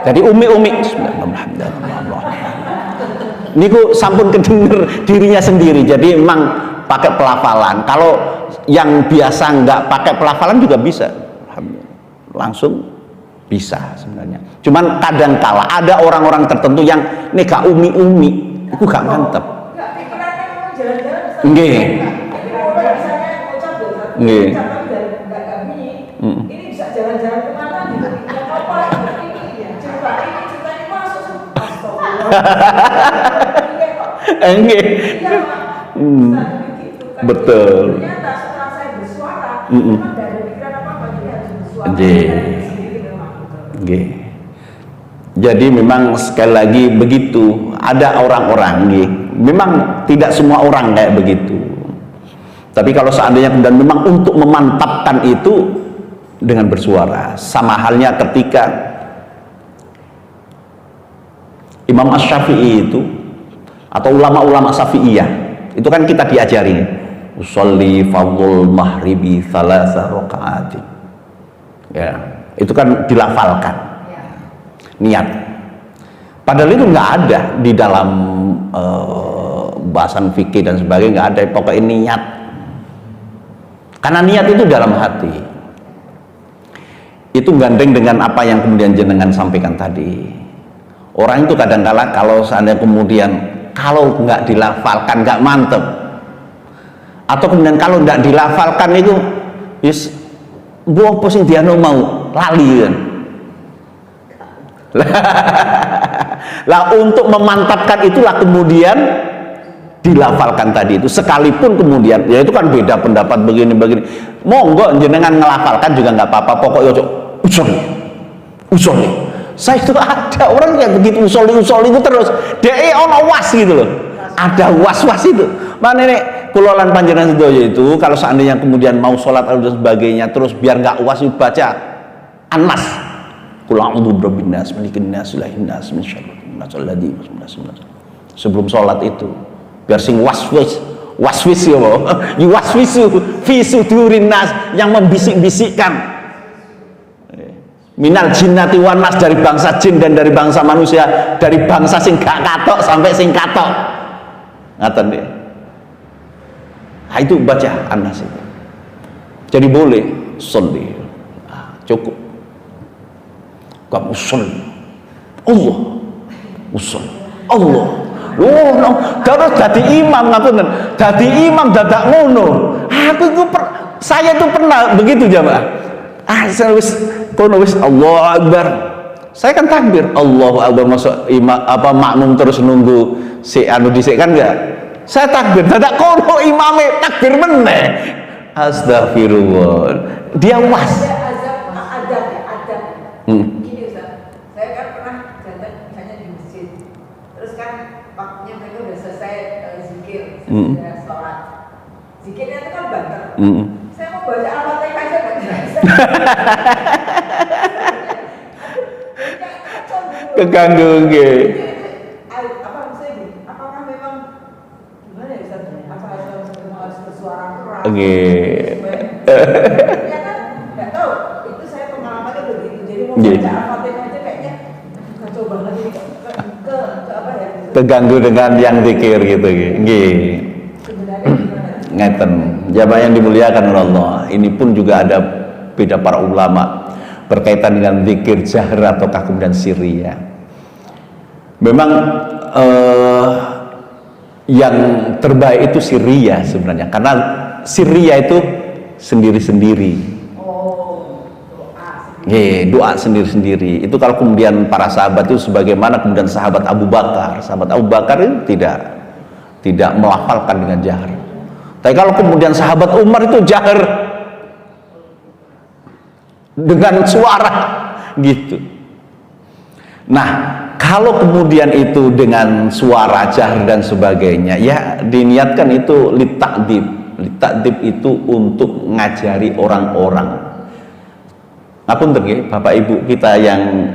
Jadi umi alhamdulillah. Niku sampun kedenger dirinya sendiri. Jadi memang pakai pelafalan. Kalau yang biasa nggak pakai pelafalan juga bisa. Langsung bisa sebenarnya. Cuman kadang kala ada orang-orang tertentu yang nih gak umi-umi, itu gak mantep. Nggih. Nggih. Ini bisa jalan-jalan kemana gitu? Apa ini cerita ini masuk Nggih. Betul. Ternyata setelah saya bersuara, memang gak ada pikiran apa-apa, jadi harus bersuara. Jadi memang sekali lagi begitu, ada orang-orang memang tidak semua orang kayak begitu. Tapi kalau seandainya kemudian memang untuk memantapkan itu dengan bersuara, sama halnya ketika Imam Asy-Syafi'i itu atau ulama-ulama Syafi'iyah itu kan kita diajari usolli fardhul maghribi thalatha rakaat. Ya, itu kan dilafalkan. Niat. Padahal itu nggak ada di dalam bahasan fikih dan sebagainya, nggak ada, pokoknya niat. Karena niat itu dalam hati. Itu gandeng dengan apa yang kemudian jenengan sampaikan tadi. Orang itu kadang-kala kalau seandainya kemudian kalau nggak dilafalkan nggak mantep, atau kemudian kalau nggak dilafalkan itu yes, buang pusing dia mau lali kan. Lah untuk memantapkan itulah kemudian dilafalkan tadi itu, sekalipun kemudian ya itu kan beda pendapat begini monggo jenengan ngelafalkan juga nggak apa-apa, pokoknya usul saya itu ada orang yang begitu usul itu terus dia ono was gitu loh, ada was itu mana nih kulolan panjenengan sedoyo itu kalau seandainya kemudian mau sholat dan sebagainya terus biar nggak was baca An-Nas qul a'udzu birabbin nas malikin nas ilahin nas min syarrin nas sebelum sholat itu biar sing waswis ya yuwaswisu fi sudurin nas, yang membisik-bisikkan minal jinnati wan nas, dari bangsa jin dan dari bangsa manusia, dari bangsa sing gak katok sampai sing katok, ngaten deh. Nah, itu baca An-Nas itu. Jadi boleh sholli, cukup kamu sholli Allah usul Allah. Oh, no. Terus jadi imam ngapunten. Jadi imam dadak ngono. Saya tuh pernah begitu jamaah. Saya wis kono wis Allahu Akbar. Saya kan takbir Allahu Akbar, masuk imam apa makmum terus nunggu si anu dhisik kan enggak. Saya takbir dadak kono imame takbir meneh. Astagfirullah. Dia was. Gini Ustaz, saya kan pernah datang misalnya di masjid, terus kan waktunya mereka udah selesai zikir, sudah sholat, zikirnya itu kan banter. Saya mau baca Al-Fatihah aja nggak bisa. Keganggu gitu. Apa maksudnya ini? Apakah memang gimana ya Ustaz? Apa harus bersuara keras? Ya kan nggak tahu. Itu saya pengalamannya begitu. Jadi mau baca Al-Fatihah aja kayaknya kacau banget ini. Ke apa ya? Keganggu dengan yang zikir gitu. Nggih. Sebenarnya gimana? Ngeten, jamaah yang dimuliakan oleh Allah. Ini pun juga ada beda para ulama berkaitan dengan zikir jahr ataukah kemudian sirriyah. Memang yang terbaik itu sirriyah sebenarnya, karena sirriyah itu sendiri-sendiri. Doa sendiri-sendiri. Itu kalau kemudian para sahabat itu sebagaimana kemudian sahabat Abu Bakar. Sahabat Abu Bakar itu tidak melafalkan dengan jahr. Tapi kalau kemudian sahabat Umar itu jahr dengan suara gitu. Nah, kalau kemudian itu dengan suara jahr dan sebagainya, ya diniatkan itu litakdib. Litakdib itu untuk ngajari orang-orang. Ngapunten nggih, Bapak Ibu kita yang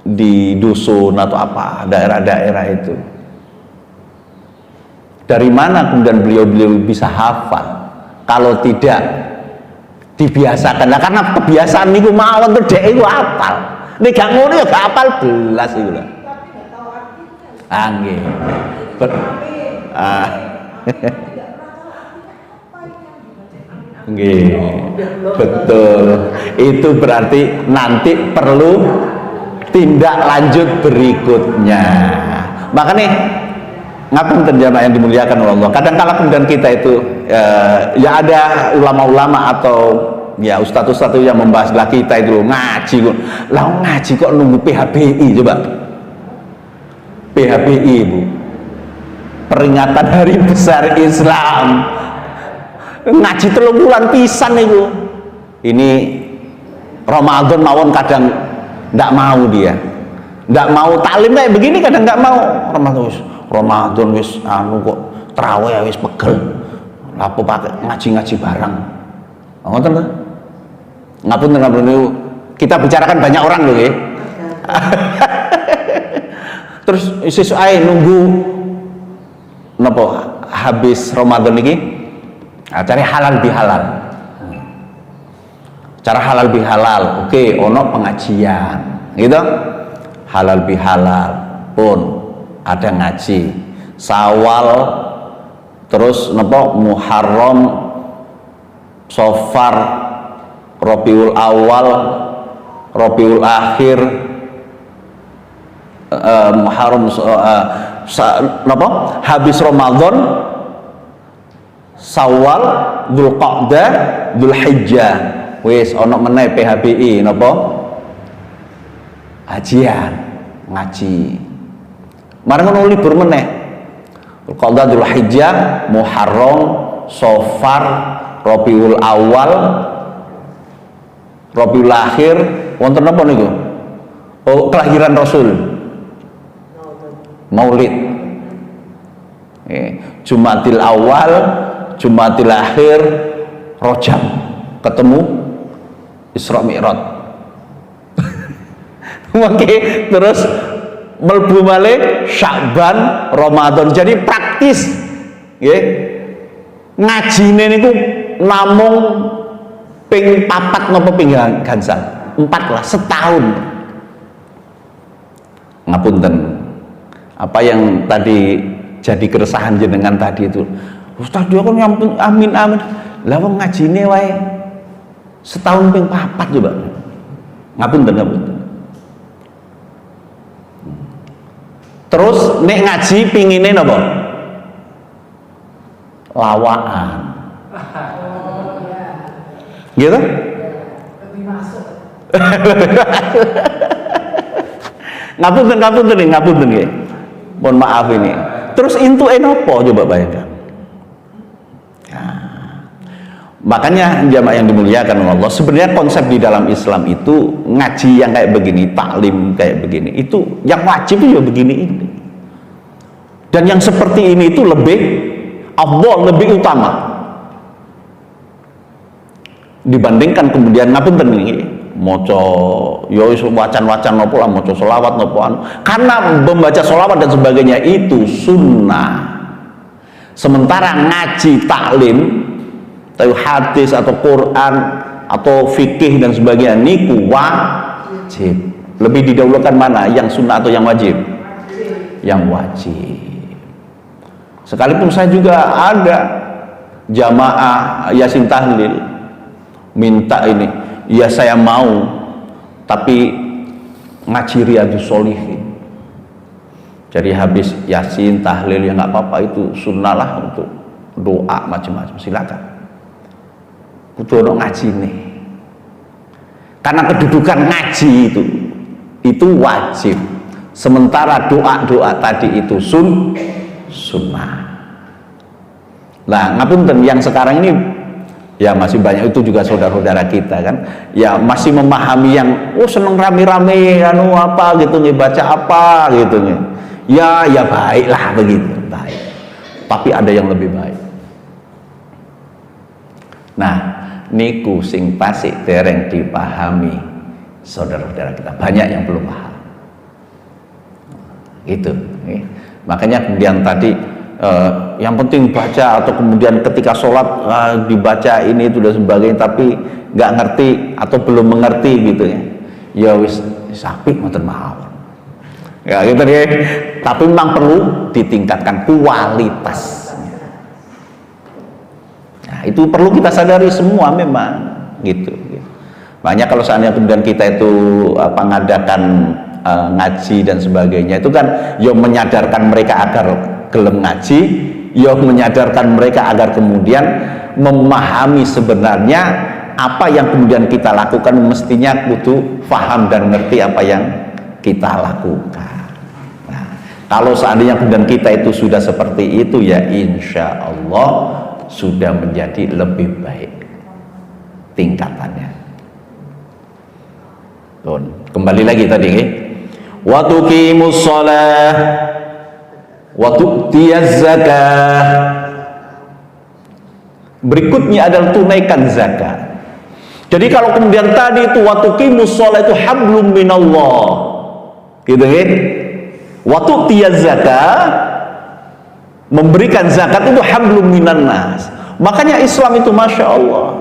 di dusun atau apa, daerah-daerah itu. Dari mana kemudian beliau-beliau bisa hafal kalau tidak dibiasakan? Nah, karena kebiasaan niku mawon tuh dhek iku hafal. Nek gak ngono ya gak hafal belas iku lho. Tapi nggak tahu artinya. Nggih. Nggih. Betul. Itu berarti nanti perlu tindak lanjut berikutnya. Makanya ngapunten jamaah yang dimuliakan oleh Allah. Kadang-kala kemudian kita itu ya ada ulama-ulama atau ya ustadz-ustadz yang membahas lah kita itu ngaji kok. Lah ngaji kok nunggu PHBI coba. PHBI Bu. Peringatan Hari Besar Islam. Ngaji 3 bulan pisan itu. Ini Ramadan mawon kadang ndak mau dia. Ndak mau taklim kayak begini kadang nggak mau. Ramadan wis anu kok traweh wis pegel. Apa pakai ngaji-ngaji bareng. Ngoten lho. Ngapunten kita bicarakan banyak orang loh ya. Terus sesuk ae nunggu napa habis Ramadan iki cari halal bihalal. Cara halal bihalal, oke, ono pengajian, gitu. Halal bihalal pun ada ngaji. Sawal, terus napa Muharram, Safar, Rabiul Awal, Rabiul Akhir, Muharram, napa habis Ramadan, Syawal, Dzulqa'dah, Dzulhijjah. Wis ana meneh PHBI napa? Hajian, ngaji. Marang ngono libur meneh. Dzulqa'dah, Dzulhijjah, Muharram, Safar, Rabiul Awal, Rabiul Akhir, wonten napa niku? Oh, kelahiran Rasul. Maulid. Jumatil Awal, Jumatil Akhir, Rajab. Ketemu Isra Mi'raj. Oke, terus mlebu malih Sya'ban, Ramadan. Jadi praktis. Nggih. Ngajine niku namung ping 4 napa ping gansal? 4 lah setahun. Ngapunten. Apa yang tadi jadi keresahan jenengan tadi itu. Ustaz dia kan nyampun amin amin. Lah wong ngajine wae setahun ping 4 coba. Ngapunten. Terus nek ngaji pingine napa? Lawaan. Gitu? Lebih masuk. Ngapunten nggih. Mohon maaf ini. Terus intuke napa coba bayangkan. Makanya jamaah yang dimuliakan oleh Allah, sebenarnya konsep di dalam Islam itu ngaji yang kayak begini, taklim kayak begini, itu yang wajib itu ya begini ini. Dan yang seperti ini itu lebih afdal, lebih utama dibandingkan kemudian ngapunten ini maca ya wacan-wacan napa lah, maca selawat napa anu. Karena membaca selawat dan sebagainya itu sunnah. Sementara ngaji taklim atau hadis atau Quran atau fikih dan sebagainya niku wajib. Lebih didahulukan mana? Yang sunnah atau yang wajib? Yang wajib. Sekalipun saya juga ada jamaah yasin tahlil minta ini, ya saya mau, tapi ngaji Riyadhus Shalihin. Jadi habis yasin tahlil ya nggak apa-apa, itu sunnah lah untuk doa macam-macam, silakan. Kudu ono ngaji nih, karena kedudukan ngaji itu wajib, sementara doa-doa tadi itu sunnah. Nah, ngapunten yang sekarang ini ya masih banyak itu juga saudara-saudara kita kan, ya masih memahami yang seneng rame-rame anu apa gitu nih, baca apa gitu nih. Ya baiklah begitu, baik. Tapi ada yang lebih baik. Nah, niku sing pasik dereng dipahami saudara-saudara kita, banyak yang belum paham gitu. Makanya kemudian tadi yang penting baca, atau kemudian ketika sholat dibaca ini itu dan sebagainya, tapi nggak ngerti atau belum mengerti gitu ya wis apik ngoten mawon ya gitu deh. Tapi memang perlu ditingkatkan kualitas. Nah, itu perlu kita sadari semua memang gitu. Makanya kalau seandainya kemudian kita itu mengadakan ngaji dan sebagainya, itu kan ya menyadarkan mereka agar gelem ngaji, ya menyadarkan mereka agar kemudian memahami sebenarnya apa yang kemudian kita lakukan, mestinya kudu paham dan ngerti apa yang kita lakukan. Nah, kalau seandainya kemudian kita itu sudah seperti itu, ya insya Allah sudah menjadi lebih baik tingkatannya. Tuh, kembali lagi tadi, wa tuqimus shalah wa tu'tiyaz zakah. Berikutnya adalah tunaikan zakat. Jadi kalau kemudian tadi itu wa tuqimus shalah itu hablum minallah, gitu kan? Wa tu'tiyaz zakat, memberikan zakat itu hablum minan nas. Makanya Islam itu masya Allah.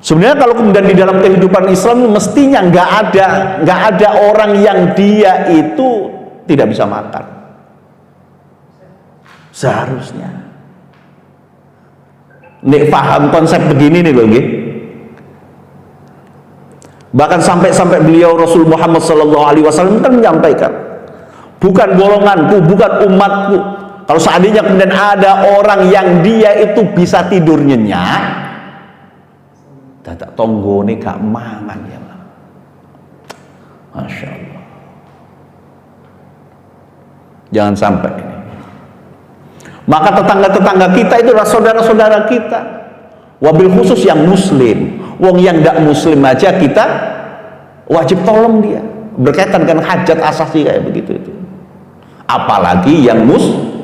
Sebenarnya kalau kemudian di dalam kehidupan Islam mestinya nggak ada orang yang dia itu tidak bisa makan. Seharusnya. Nek paham konsep begini nih loh, gitu. Bahkan sampai beliau Rasul Muhammad SAW kan menyampaikan, bukan golonganku, bukan umatku. Kalau seandainya kemudian ada orang yang dia itu bisa tidur nyenyak, dadak tonggone gak mangan ya, masya Allah. Jangan sampai ini. Maka tetangga-tetangga kita itu adalah saudara-saudara kita, wabil khusus yang muslim. Wong yang tidak muslim aja kita wajib tolong dia berkaitan dengan hajat asasi kayak begitu itu, apalagi yang muslim.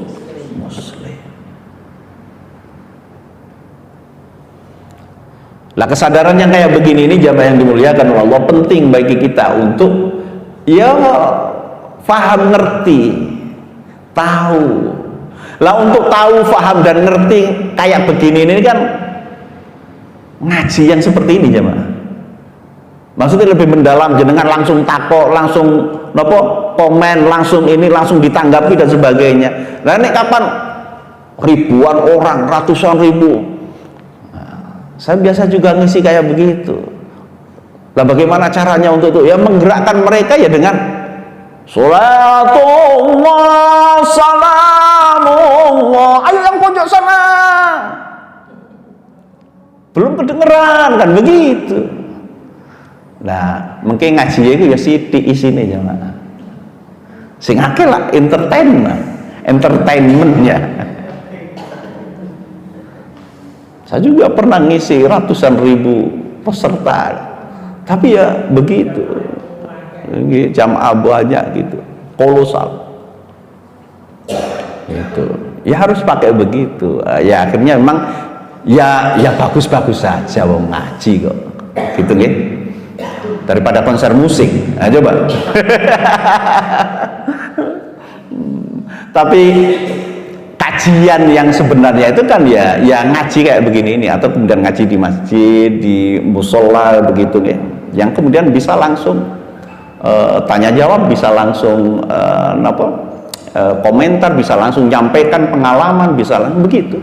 Lah kesadaran yang kayak begini ini jamaah yang dimuliakan oleh Allah penting bagi kita untuk ya faham, ngerti, tahu. Lah untuk tahu, faham dan ngerti kayak begini ini kan ngaji yang seperti ini jemaah. Maksudnya lebih mendalam, jenengan langsung takok, langsung nopo komen, langsung ini langsung ditanggapi dan sebagainya. Nah ini kapan ribuan orang, ratusan ribu. Nah, saya biasa juga ngisi kayak begitu. Lah bagaimana caranya untuk itu? Ya menggerakkan mereka ya dengan sholatullah, salamullah. Ayo yang pojok sana. Belum kedengeran kan begitu. Nah, mungkin ngaji itu ya sithik isine jamaah. Sing akeh lah entertainmentnya. Saya juga pernah ngisi ratusan ribu peserta. Tapi ya begitu. Jamaah banyak gitu, kolosal. Itu. Ya harus pakai begitu. Ya akhirnya memang ya bagus-bagus saja wong ngaji kok. Gitu nggih. Daripada konser musik. Nah, coba. Tapi kajian yang sebenarnya itu kan ya ngaji kayak begini ini, atau kemudian ngaji di masjid, di musola begitu nggih. Yang kemudian bisa langsung tanya jawab, bisa langsung komentar, bisa langsung nyampaikan pengalaman, bisa langsung begitu.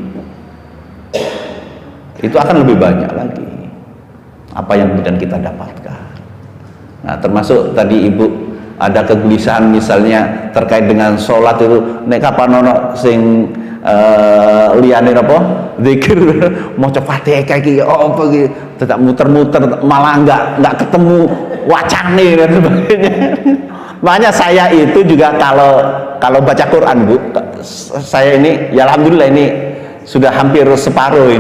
Itu akan lebih banyak lagi apa yang kemudian kita dapatkan. Nah, termasuk tadi Ibu ada kegelisahan misalnya terkait dengan sholat itu, nek kapan ono sing liyane apa zikir maca Fatihah kayak apa gitu, tetap muter-muter malah nggak ketemu wacane dan sebagainya. Makanya saya itu juga kalau baca Quran Bu, saya ini ya alhamdulillah ini sudah hampir separuh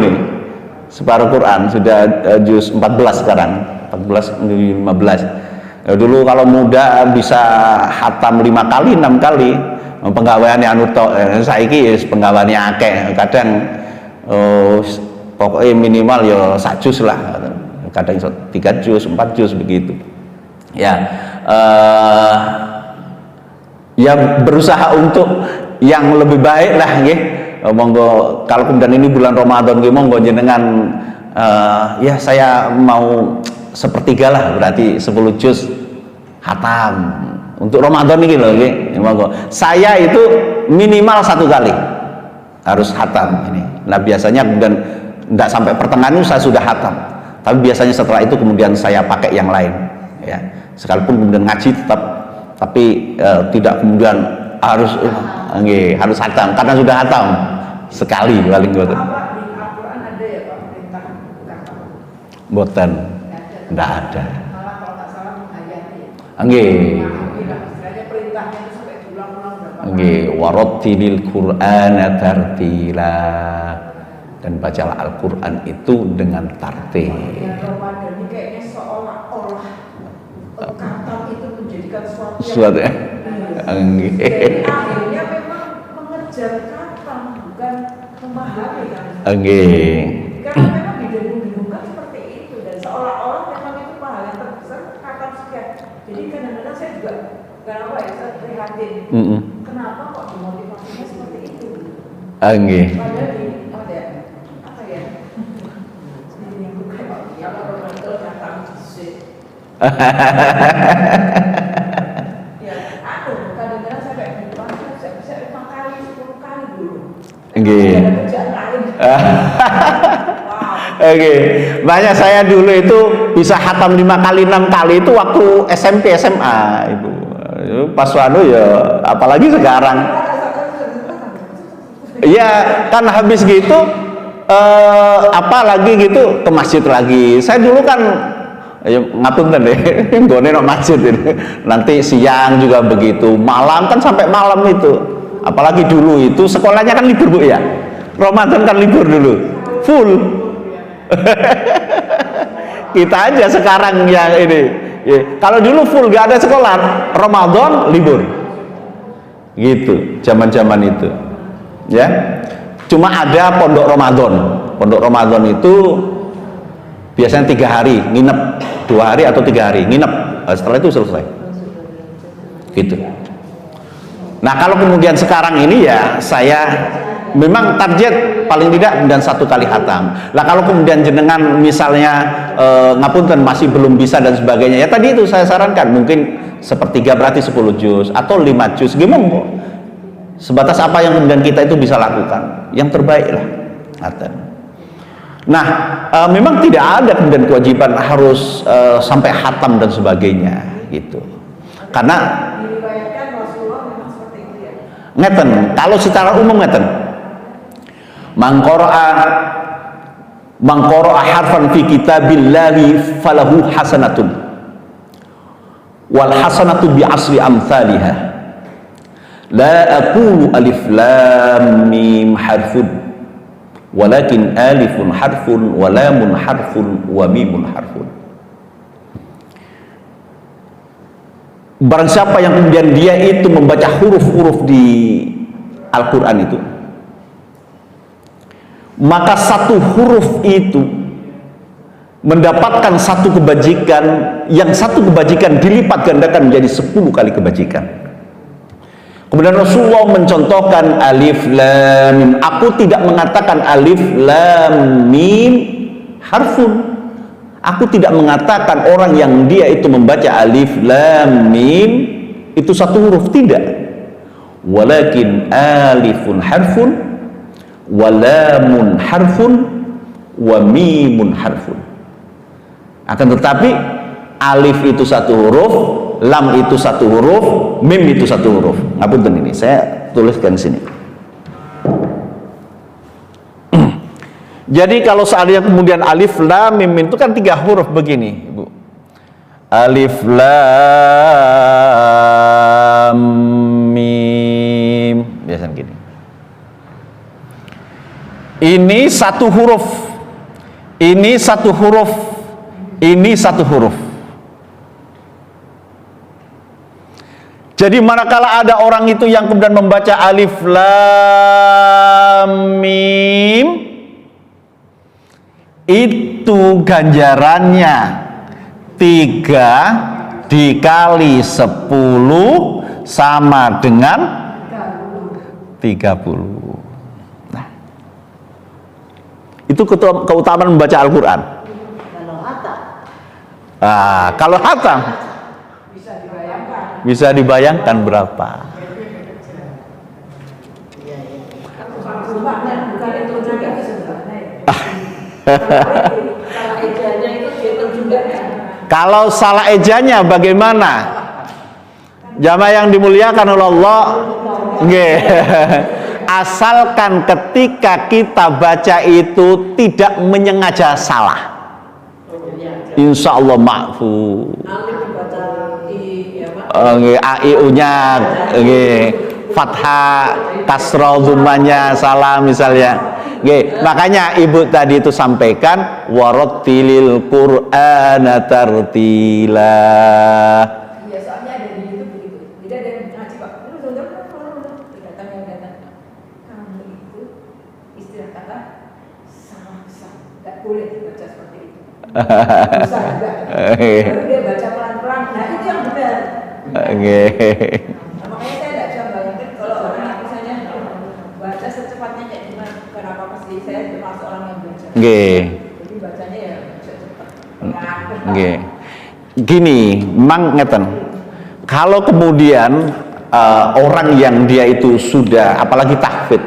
Quran, sudah juz 14 sekarang, 14 15. Dulu kalau muda bisa hatam 5 kali 6 kali, penggawaiannya anu tok, saiki penggawaiannya akeh, kadang pokoknya minimal ya 1 juz lah, kadang 3 juz 4 juz begitu ya. Ya berusaha untuk yang lebih baik lah nggih. Monggo kalau kemudian ini bulan Ramadan nggih, monggo jenengan ya saya mau sepertiga lah, berarti 10 juz hatam untuk Ramadan ini loh nggih. Monggo saya itu minimal 1 kali harus hatam ini. Nah biasanya kemudian tidak sampai pertengahan saya sudah hatam, tapi biasanya setelah itu kemudian saya pakai yang lain ya. Sekalipun kemudian ngaji tetap, tapi tidak kemudian harus hatam karena sudah hatam sekali paling gitu. Al-Quran ada ya Pak perintah Mboten, tidak ada. Malah kalau nggak salah menghayati. Nggih. Istilahnya perintahnya itu sampai diulang-ulang berapa kali. Nggih, warattilil Qur'ana tartila. Dan bacalah Al-Quran itu dengan tartil. Ya, Ramadan ini kayaknya seolah-olah kata itu menjadikan suatu ya. Jadi akhirnya memang mengejar kata, bukan memahami kan. Nggih. Karena memang didengung-dengungkan seperti itu dan seolah-olah memang itu pahala yang terbesar kata sekian. Jadi kadang-kadang saya juga kenapa ya saya prihatin. Kenapa kok dimotivasinya seperti itu? Nggih. Padahal di apa ya? Ini bukan ya kalau betul datang sih. Ya, kadang-kadang saya kayak gitu, saya bisa 5 kali, 10 kali dulu. Nggih. Ada kerjaan lain. Oke, banyak saya dulu itu bisa khatam 5 kali 6 kali itu waktu SMP SMA itu. Pas ya, apalagi sekarang. Iya, kan habis gitu apa lagi gitu ke masjid lagi. Saya dulu kan ya ngapunten deh, nggone nang masjid ini. Nanti siang juga begitu, malam kan sampai malam itu. Apalagi dulu itu sekolahnya kan libur Bu ya. Ramadan kan libur dulu. Full. Kita aja sekarang yang ini. Ya. Kalau dulu full gak ada sekolah, Ramadan libur. Gitu, zaman-zaman itu. Ya. Cuma ada pondok Ramadan. Pondok Ramadan itu biasanya 3 hari nginep, 2 hari atau 3 hari nginep. Setelah itu selesai. Gitu. Nah kalau kemudian sekarang ini ya saya memang target paling tidak dan 1 kali khatam. Lah kalau kemudian jenengan misalnya ngapunten masih belum bisa dan sebagainya, ya tadi itu saya sarankan mungkin sepertiga berarti 10 juz atau 5 juz. Gimana? Sebatas apa yang kemudian kita itu bisa lakukan, yang terbaik lah. Nah, memang tidak ada kemudian kewajiban harus sampai khatam dan sebagainya, gitu. Karena Diriwayatkan Rasulullah memang seperti itu ya. ngeten, kalau secara umum ngeten. Mangqara'a harfan fi kitabillahi falahu hasanatun. Wal hasanatu bi asri amsalihah. La aqulu alif lam mim harfun walakin alifun harfun wa lamun harfun wa mimun harfun. Barang siapa yang kemudian dia itu membaca huruf-huruf di Al-Quran itu, maka 1 huruf itu mendapatkan 1 kebajikan, yang 1 kebajikan dilipat gandakan menjadi 10 kali kebajikan. Kemudian Rasulullah mencontohkan alif lam mim. Aku tidak mengatakan alif lam mim harfun. Aku tidak mengatakan orang yang dia itu membaca alif lam mim itu 1 huruf, tidak. Walakin alifun harfun wa lamun harfun wa mimun harfun. Akan tetapi alif itu 1 huruf, lam itu 1 huruf, mim itu 1 huruf. Ngapunten ini, saya tuliskan sini. Jadi kalau seandainya kemudian alif lam mim itu kan 3 huruf begini, Bu. Alif lam mim, biasanya gini. Ini 1 huruf. Ini 1 huruf. Ini 1 huruf. Jadi manakala ada orang itu yang kemudian membaca alif lam mim, itu ganjarannya 3 dikali 10 sama dengan 30. Nah, itu keutamaan membaca Al-Quran. Kalau hatam bisa dibayangkan berapa? Kalau salah ejanya bagaimana? Jamaah yang dimuliakan oleh Allah, asalkan ketika kita baca itu tidak menyengaja salah, insya Allah ma'fu. AIU-nya fathah, kasroh, dzumanya salah misalnya. Makanya ibu tadi itu sampaikan warattilil Qur'ana tartila. Iya, soalnya ada di YouTube begitu. Jadi ada yang ngaji Pak. Datang. Kamu itu istilah kata Susah juga. Baru dia baca pelan-pelan. Nah itu yang benar. Nah, makanya saya tidak bisa bayangkan kalau orang yang misalnya baca secepatnya kayak gimana. Kenapa pasti saya termasuk orang yang baca. Jadi bacanya ya cepat. Gini, mang ngeten. Kalau kemudian orang yang dia itu sudah, apalagi hafid,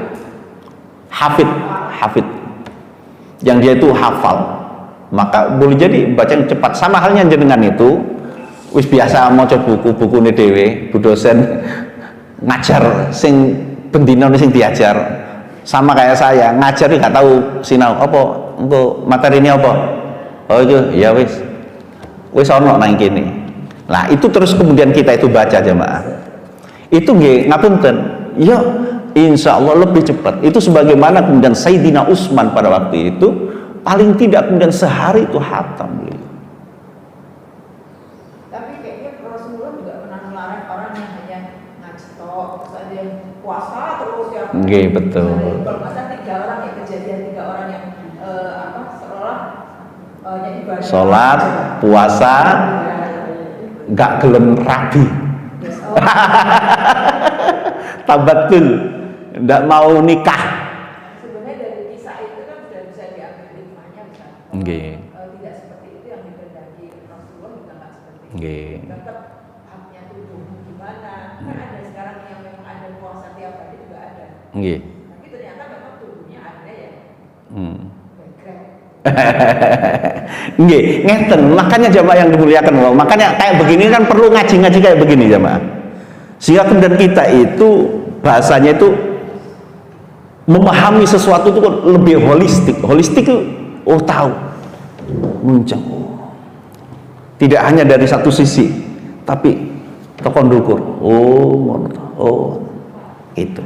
yang dia itu hafal, maka boleh jadi bacanya cepat. Sama halnya jenengan itu, wis biasa mau coba buku nih dewe, bu dosen ngajar sing bendino sing diajar, sama kayak saya ngajar nggak tahu sinau apa untuk materi ini apa. Oh itu, ya wis ono nang kene. Nah, itu terus kemudian kita itu baca jamaah. Itu nggih ngapunten. Ya, insya Allah lebih cepat. Itu sebagaimana kemudian Sayyidina Utsman pada waktu itu paling tidak kemudian sehari itu khatam beliau. Tapi kayaknya Rasulullah juga pernah melarang orang yang hanya ngaji tok, terus ada yang puasa terus yang. Nggih, betul. Kalau masa 3 orang ya kejadian 3 orang yang seolah ibadah. Salat, puasa, nggak gelem rabi. Tabatul, nggak mau nikah. Sebenarnya dari kisah itu kan sudah bisa diambil hikmahnya misalnya. Tidak seperti itu yang dikehendaki Rasulullah juga nggak seperti itu. Tetap haknya tubuh gimana? Kan ada sekarang yang memang ada puasa tiap hari juga ada. Tapi ternyata memang tubuhnya ada ya. Nggih, ngeten. Makanya jamaah yang dimuliakan Allah. Makanya kayak begini kan perlu ngaji-ngaji kayak begini jamaah. Sehingga kemudian kita itu bahasanya itu memahami sesuatu itu lebih holistik. Holistik itu tahu. Muncul. Tidak hanya dari satu sisi, tapi tekan dukur. Itu.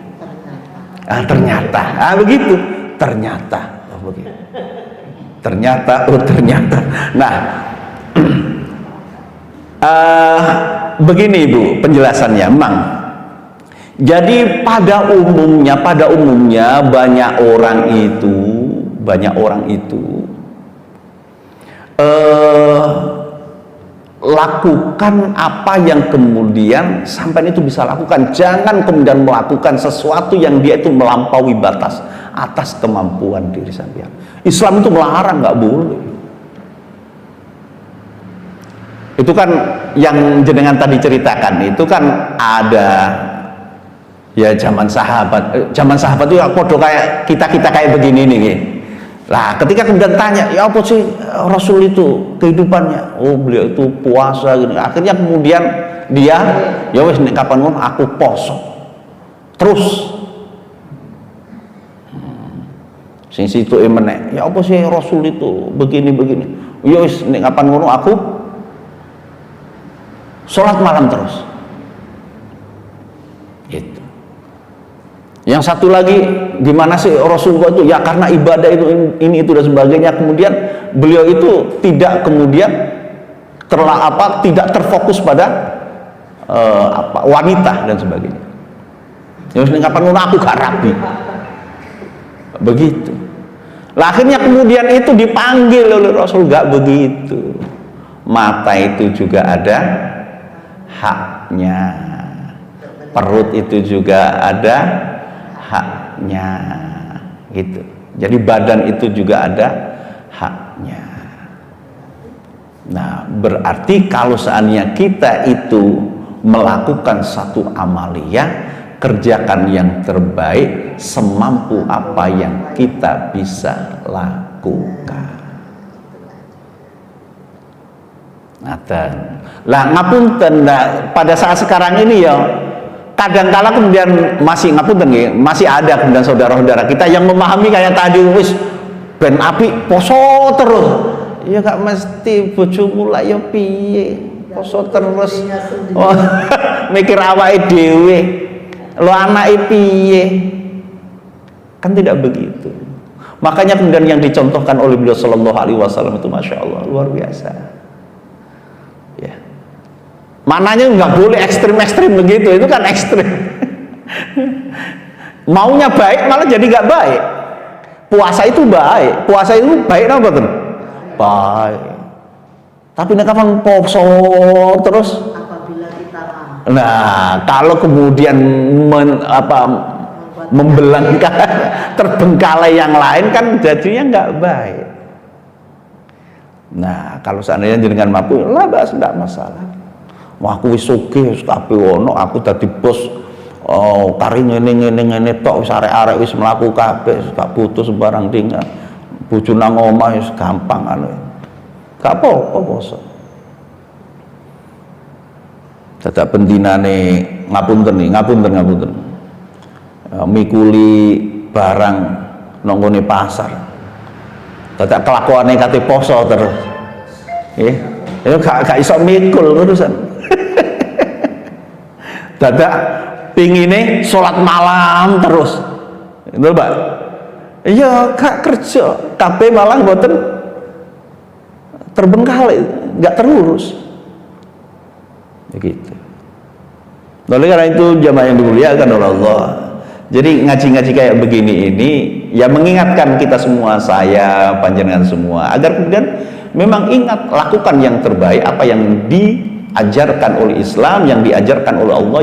Ternyata. Begitu. Ternyata. Begitu. Ternyata. Nah, begini Ibu penjelasannya, Mang. Jadi pada umumnya banyak orang itu lakukan apa yang kemudian sampai itu bisa lakukan. Jangan kemudian melakukan sesuatu yang dia itu melampaui batas atas kemampuan diri sampean. Islam itu melarang, nggak boleh. Itu kan yang jenengan tadi ceritakan itu kan ada ya zaman sahabat itu podo kayak kita kayak begini nih. Lah ketika kemudian tanya, ya apa sih Rasul itu kehidupannya? Beliau itu puasa gitu. Akhirnya kemudian dia ya wes nek kapan ngono aku poso. Terus sing situ menek, ya apa sih Rasul itu begini. Ya wes nek kapan ngono aku sholat malam terus. Itu. Yang satu lagi, gimana sih Rasulullah itu? Ya karena ibadah itu ini itu dan sebagainya. Kemudian beliau itu tidak kemudian tidak terfokus pada wanita dan sebagainya. Yang kapan ngono aku gak rabi. Begitu. Lah akhirnya kemudian itu dipanggil oleh Rasul, gak begitu. Mata itu juga ada haknya, perut itu juga ada haknya, gitu. Jadi badan itu juga ada haknya. Nah, berarti kalau seandainya kita itu melakukan satu amaliyah, kerjakan yang terbaik semampu apa yang kita bisa lakukan. Lah ngapunten pada saat sekarang ini ya kadang-kala kemudian masih ngapunten ya, masih ada kemudian saudara-saudara kita yang memahami kayak tadi wis ben api poso terus. Ya gak mesti bojomu lah ya piye poso terus. Mikir awake dhewe. Lo anake piye? Kan tidak begitu. Makanya kemudian yang dicontohkan oleh beliau sallallahu alaihi wasallam itu masya Allah luar biasa. Ya. Mananya nggak boleh ekstrim begitu, itu kan ekstrim. Maunya baik malah jadi nggak baik. Puasa itu baik apa tuh? Baik. Tapi nek kapan poso terus. Apabila kita Nah, kalau kemudian membelengkan terbengkalai yang lain kan jadinya nggak baik. Nah, kalau seandainya jenengan mampu, lah bahas tidak masalah. Wah, aku wis sugih, kabeh ono, aku dadi bos. Oh, kari ngene tok wis arek-arek wis mlaku kabeh, gak butuh sembarang tinggal. Bojo nang omah wis gampang anu. Gak apa-apa poso. Dadak bendinane ngapunten. Mikuli barang nang ngone pasar. Dadak kelakuane kate poso terus. Ya gak iso mikul urusan. Dadak pingine salat malam terus. Itu, Pak. Iya, gak kerja, kabeh malah mboten terbengkalai, gak terurus. Begitu. Oleh karena itu jamaah yang dimuliakan oleh Allah. Jadi ngaji-ngaji kayak begini ini ya mengingatkan kita semua, saya, panjenengan semua, agar kemudian memang ingat lakukan yang terbaik apa yang diajarkan oleh Islam, yang diajarkan oleh Allah,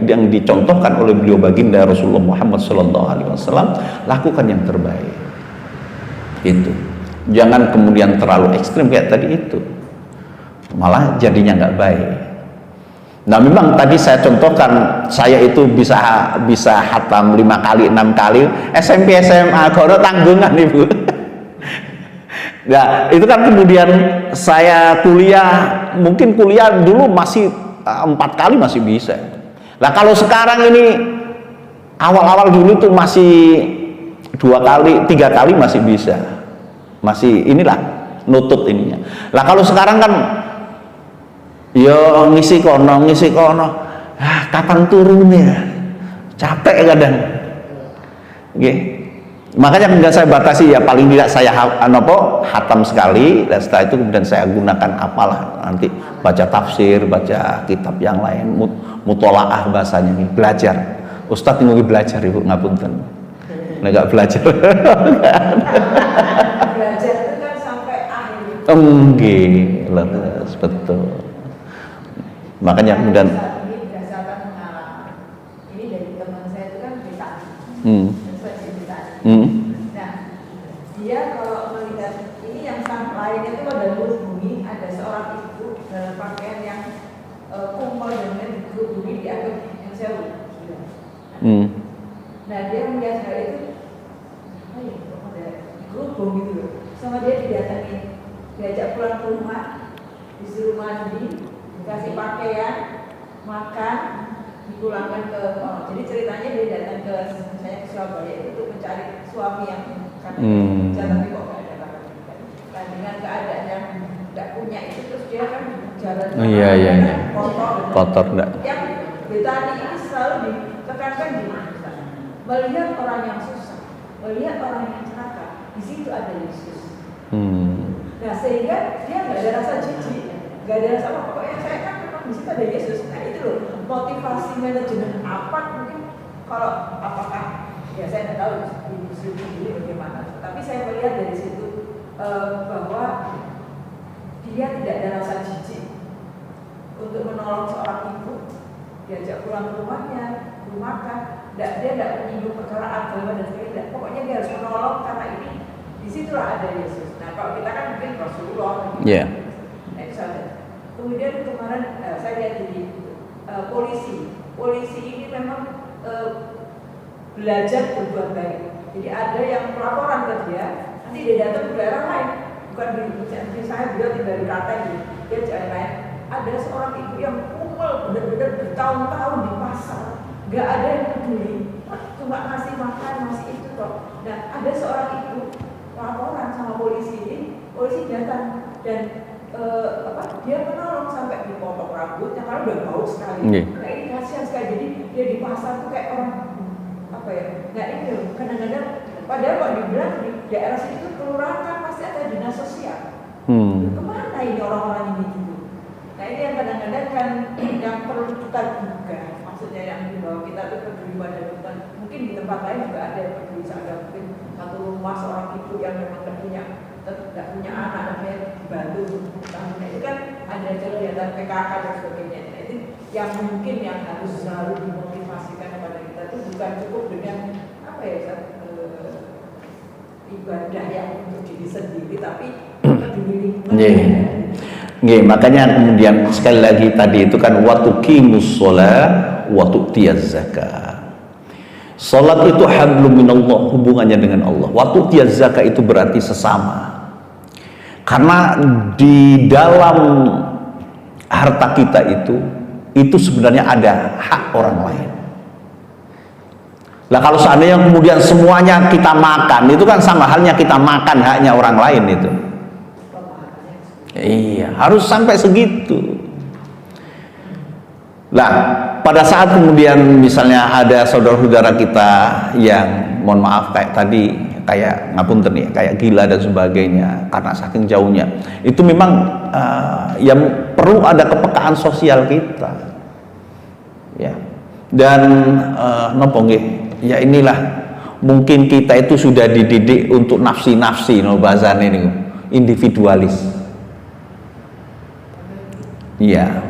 yang dicontohkan oleh beliau baginda Rasulullah Muhammad SAW. Lakukan yang terbaik. Itu. Jangan kemudian terlalu ekstrim kayak tadi itu. Malah jadinya nggak baik. Nah, memang tadi saya contohkan, saya itu bisa hatam 5 kali 6 kali SMP SMA kalau tanggungan Ibu. Nah, itu kan kemudian saya kuliah, mungkin kuliah dulu masih 4 kali masih bisa. Nah, kalau sekarang ini awal-awal dulu tuh masih 2 kali 3 kali masih bisa, masih inilah nutut ininya. Nah, kalau sekarang kan yo ngisi kono, kapan turunnya? Capek kadang. Oke. Makanya kemudian saya batasi ya paling tidak saya hatam sekali, dan setelah itu kemudian saya gunakan apalah nanti baca tafsir, baca kitab yang lain, mutolaah bahasanya nih, belajar. Ustadz ini belajar Ibu, ngapunten. Enggak belajar. Belajar itu kan sampai akhir. Nggih, leres betul. Makanya kemudian ini berdasarkan pengalaman. Ini dari teman saya itu kan cerita. Nah, dia kalau melihat ini yang lain itu pada bumi ada seorang ibu dalam pakaian yang kumpul dengan bumi dianggap yang sewu. Nah, dia melihat hal itu, ada kerudung gitu loh. Sama dia diajak pulang ke rumah, disuruh mandi, dikasih pakaian, makan, dipulangkan ke jadi ceritanya dia datang ke misalnya ke Surabaya itu untuk mencari suami yang jalan tapi kok nggak ada kabar. Nah, dengan keadaan yang nggak punya itu terus dia kan jalan kotor enggak. Yang Betani ini selalu ditekankan di melihat orang yang susah, melihat orang yang celaka, di situ ada Yesus. Nah, sehingga dia nggak ada rasa jijik. Gak ada rasa apa, pokoknya saya kan memang di situ ada Yesus. Nah, itu loh motivasi manajemen apa mungkin kalau apakah ya saya tidak tahu di industri ini bagaimana. Tapi saya melihat dari situ bahwa dia tidak ada rasa jijik untuk menolong seorang ibu, diajak pulang ke rumahnya, makan. Dia tidak menyinggung perkara agama dan sebagainya. Pokoknya dia harus menolong karena ini disitulah ada Yesus. Nah, kalau kita kan mungkin Rasulullah. Yeah. Nah, itu saja. Kemudian kemarin saya lihat di polisi ini memang belajar berbuat baik. Jadi ada yang pelaporan ke dia, nanti dia datang ke daerah lain, bukan di saya beliau tinggal di Klaten, dia jalan lain. Ada seorang ibu yang kumpul benar-benar bertahun-tahun di pasar, nggak ada yang peduli, cuma ngasih makan, ngasih itu kok. Nah, ada seorang ibu laporan sama polisi datang dan dia menolong sampai dipotong rambutnya karena udah bau sekali. Nah, ini kasihan sekali, jadi dia di pasar tuh kayak orang apa ya? Nah, ini kadang-kadang padahal kalau dibilang di daerah situ kelurahan kan pasti ada dinas sosial. Kemana ini orang-orang ini gitu? Nah, ini yang kadang-kadang kan yang perlu kita duga, maksudnya yang di bawah kita tuh peduli pada bukan mungkin di tempat lain juga ada yang peduli, ada mungkin satu rumah seorang ibu yang memang tidak punya anak dan dia dibantu. Nah, itu kan kegiatan PKK dan sebagainya. Nah, itu yang mungkin yang harus selalu dimotivasikan kepada kita itu bukan cukup dengan apa ya, ibadah yang untuk diri sendiri, tapi peduli lingkungan. Nggih, makanya kemudian sekali lagi tadi itu kan waktu tuqimus shalah wa tu'tiyaz zakah. Salat itu hablum minallah, hubungannya dengan Allah. Wa tu'tiyaz zakah itu berarti sesama. Karena di dalam harta kita itu sebenarnya ada hak orang lain. Lah kalau seandainya kemudian semuanya kita makan, itu kan sama halnya kita makan haknya orang lain itu. Iya, harus sampai segitu. Lah, pada saat kemudian misalnya ada saudara-saudara kita yang mohon maaf kayak tadi, kayak ngapunten ya, kayak gila dan sebagainya karena saking jauhnya. Itu memang yang perlu ada kepekaan sosial kita. Ya. Dan nopo nggih, ya inilah mungkin kita itu sudah dididik untuk nafsi-nafsi no bahasane niku, individualis. Iya.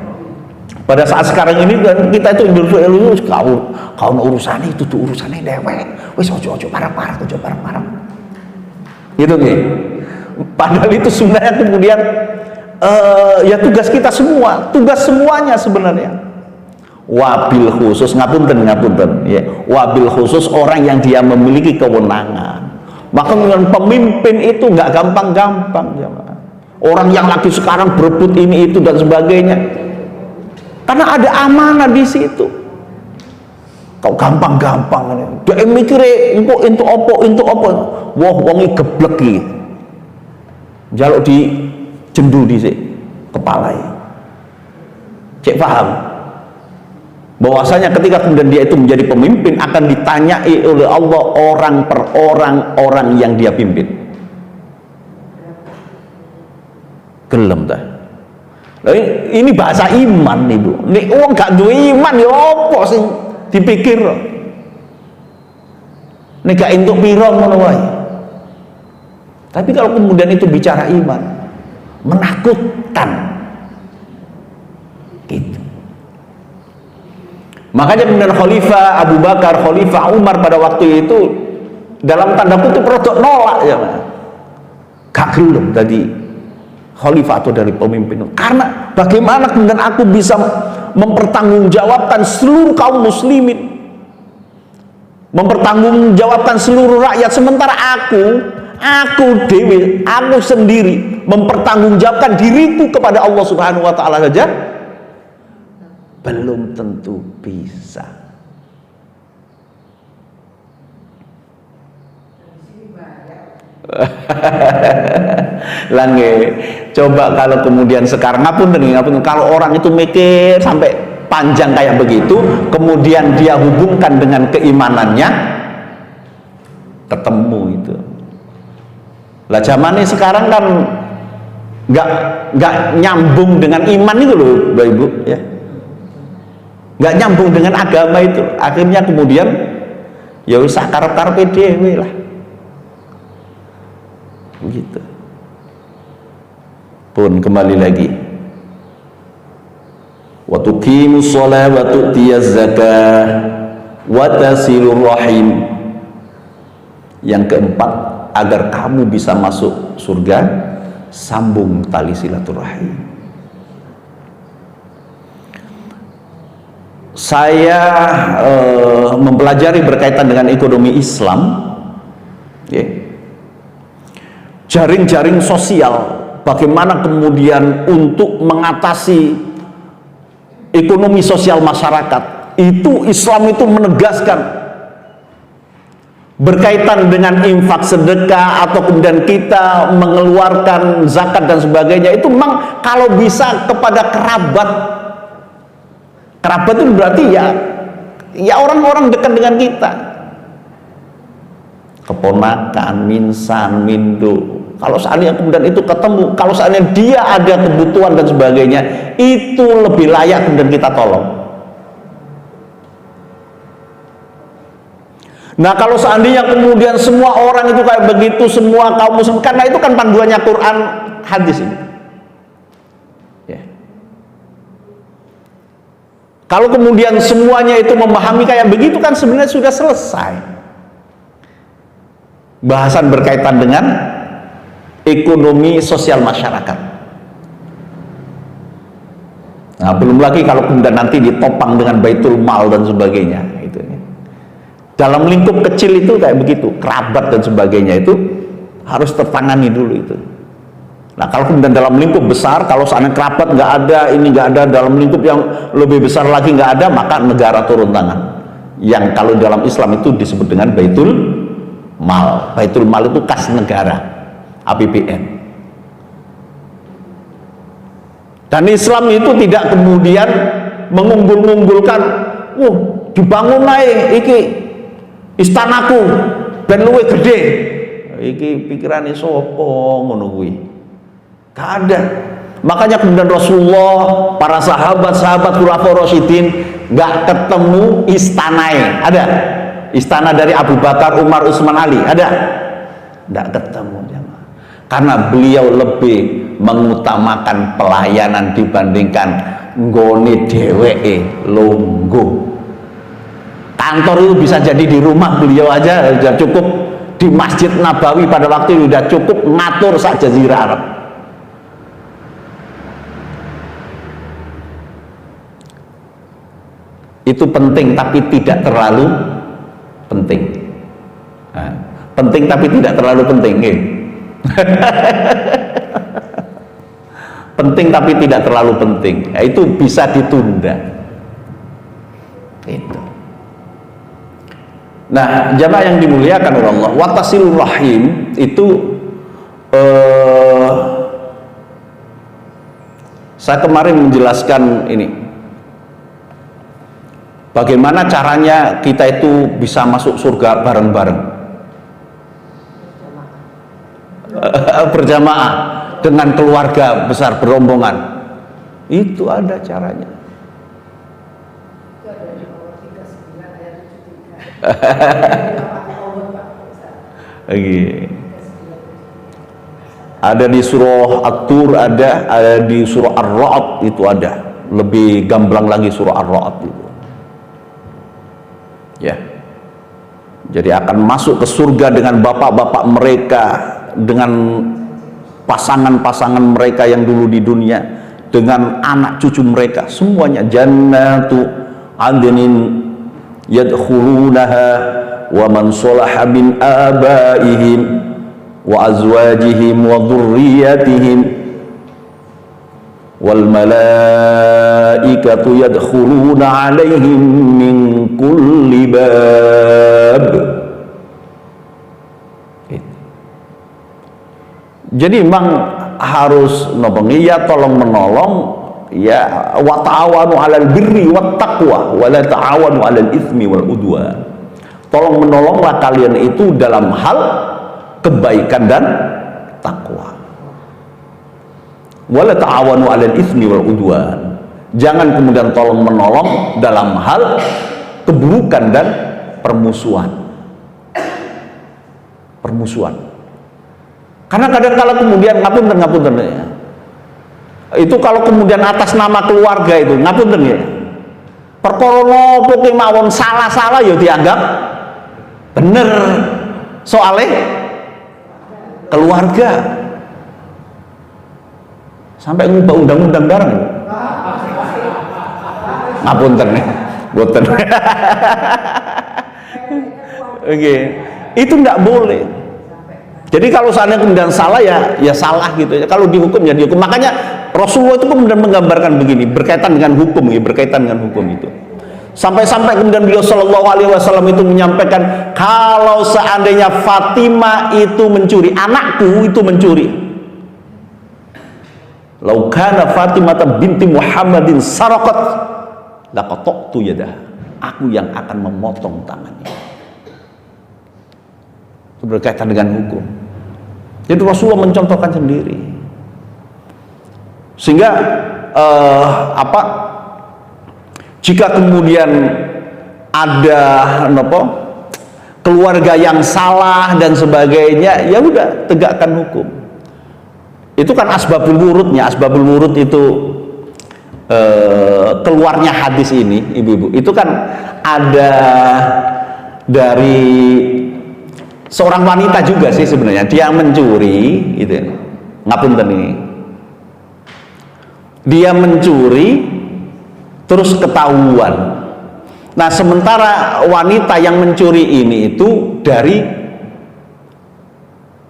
Pada saat sekarang ini kan kita itu individualis, kau urusan itu tuh urusannya dewek. Wis ojo parah-parah, ojo parah-parah. Gitu nggih. Padahal itu sebenarnya kemudian ya tugas kita semua, tugas semuanya sebenarnya. Wabil khusus ngapunten ya. Wabil khusus orang yang dia memiliki kewenangan. Maka dengan pemimpin itu nggak gampang-gampang ya. Orang yang lagi sekarang berebut ini itu dan sebagainya, karena ada amanah di situ. Kau gampang-gampang dia mikire untuk opo wah wongi geblek iki jaluk di jendul dhisik kepala cek paham bahwasanya ketika kemudian dia itu menjadi pemimpin akan ditanyai oleh Allah orang per orang yang dia pimpin. Gelem dah. Ini bahasa iman Ibu. Nek wong gak duwe iman ya apa sing dipikir? Nek gak entuk pira ngono wae. Tapi kalau kemudian itu bicara iman, menakutkan. Gitu. Makanya kemudian Khalifah Abu Bakar, Khalifah Umar pada waktu itu dalam tanda kutip rodok nolak ya. Gak gelem tadi khalifah atau dari pemimpin, karena bagaimana kemudian aku bisa mempertanggungjawabkan seluruh kaum muslimin, mempertanggungjawabkan seluruh rakyat, sementara aku dewi, aku sendiri mempertanggungjawabkan diriku kepada Allah Subhanahu wa taala saja belum tentu bisa. Lange, coba kalau kemudian sekarang ngapun kalau orang itu mikir sampai panjang kayak begitu, kemudian dia hubungkan dengan keimanannya, ketemu itu. Lah zamannya sekarang kan nggak nyambung dengan iman itu loh, Bapak Ibu ya, nggak nyambung dengan agama itu. Akhirnya kemudian ya wis karep-karepe dhewe lah. Begitu. Pun kembali lagi. Wa tuqimus shalah wa tu'tiyaz zakah wa tasilur rahim. Yang keempat, agar kamu bisa masuk surga, sambung tali silaturahim. Saya mempelajari berkaitan dengan ekonomi Islam, ya. Jaring-jaring sosial, bagaimana kemudian untuk mengatasi ekonomi sosial masyarakat, itu Islam itu menegaskan berkaitan dengan infak sedekah atau kemudian kita mengeluarkan zakat dan sebagainya, itu memang kalau bisa kepada kerabat itu berarti ya orang-orang dekat dengan kita, keponakan, minsan, mindo. Kalau seandainya kemudian itu ketemu, kalau seandainya dia ada kebutuhan dan sebagainya, itu lebih layak kemudian kita tolong. Nah kalau seandainya kemudian semua orang itu kayak begitu, semua kaum muslim, karena itu kan panduannya Quran, hadis ini. Ya. Kalau kemudian semuanya itu memahami kayak begitu kan sebenarnya sudah selesai. Bahasan berkaitan dengan ekonomi sosial masyarakat. Nah, belum lagi kalau kemudian nanti ditopang dengan baitul mal dan sebagainya. Itu. Dalam lingkup kecil itu kayak begitu, kerabat dan sebagainya itu harus tertangani dulu itu. Nah, kalau kemudian dalam lingkup besar, kalau seandainya kerabat nggak ada, ini nggak ada, dalam lingkup yang lebih besar lagi nggak ada, maka negara turun tangan. Yang kalau dalam Islam itu disebut dengan baitul mal. Baitul mal itu kas negara, APBN. Dan Islam itu tidak kemudian mengunggul-unggulkan, dibangun naik, iki istanaku, ben luwe gede, iki pikirane sopo ngono kuwi. Gak ada. Makanya kemudian Rasulullah, para sahabat-sahabat Khulafaur Rasyidin gak ketemu istanae. Ada? Istana dari Abu Bakar, Umar, Utsman, Ali. Ada? Gak ketemu. Karena beliau lebih mengutamakan pelayanan dibandingkan nggone dheweke lungguh. Kantor itu bisa jadi di rumah beliau aja sudah cukup, di Masjid Nabawi pada waktu itu sudah cukup ngatur sak jazirah Arab. Itu penting tapi tidak terlalu penting. Nah, penting tapi tidak terlalu penting. Penting tapi tidak terlalu penting. Nah, itu bisa ditunda. Itu. Nah, jamaah yang dimuliakan oleh Allah, watasilur rahim itu saya kemarin menjelaskan ini. Bagaimana caranya kita itu bisa masuk surga bareng-bareng? Berjamaah dengan keluarga besar berombongan. Itu ada caranya. Ada di surah At-Tur, ada di surah Ar-Ra'd itu ada. Lebih gamblang lagi surah Ar-Ra'd itu. Ya. Jadi akan masuk ke surga dengan bapak-bapak mereka, dengan pasangan-pasangan mereka yang dulu di dunia, dengan anak cucu mereka, semuanya jannatu adnin yadkhulunaha wa man salaha min abaihim wa azwajihim wa dhurriyyatihim wal malaikatu yadkhuluna alaihim min kulli bab. Jadi memang harus ya tolong menolong, ya wa ta'awanu 'alal birri wat taqwa wa la ta'awanu 'alal itsmi wal udwan. Tolong menolonglah kalian itu dalam hal kebaikan dan takwa. Wa la ta'awanu 'alal itsmi wal udwan. Jangan kemudian tolong menolong dalam hal keburukan dan permusuhan. Permusuhan. Karena kadang-kala kemudian ngapunten ya. Itu kalau kemudian atas nama keluarga itu ngapunten ya. Perkara napa ki mawon salah-salah ya dianggap bener. Soalnya keluarga. Sampai ngubah undang-undang bareng. Ngapunten ya. Boten. Oke. Itu enggak boleh. Jadi kalau seandainya kemudian salah ya salah gitu ya. Kalau dihukum ya dihukum. Makanya Rasulullah itu kemudian menggambarkan begini, berkaitan dengan hukum ya, berkaitan dengan hukum itu. Sampai-sampai kemudian beliau Shallallahu Alaihi Wasallam itu menyampaikan, kalau seandainya Fatimah itu mencuri, anakku itu mencuri. Lau kana Fatimah binti Muhammadin saraqat laqata'tu yadah. Aku yang akan memotong tangannya. Itu berkaitan dengan hukum. Jadi Rasulullah mencontohkan sendiri. Sehingga jika kemudian ada keluarga yang salah dan sebagainya, ya udah tegakkan hukum. Itu kan asbabul wurudnya. Asbabul wurud itu keluarnya hadis ini, ibu-ibu, itu kan ada dari seorang wanita juga sih sebenarnya, dia mencuri gitu. Ngapunten ini, dia mencuri terus ketahuan. Nah, sementara wanita yang mencuri ini itu dari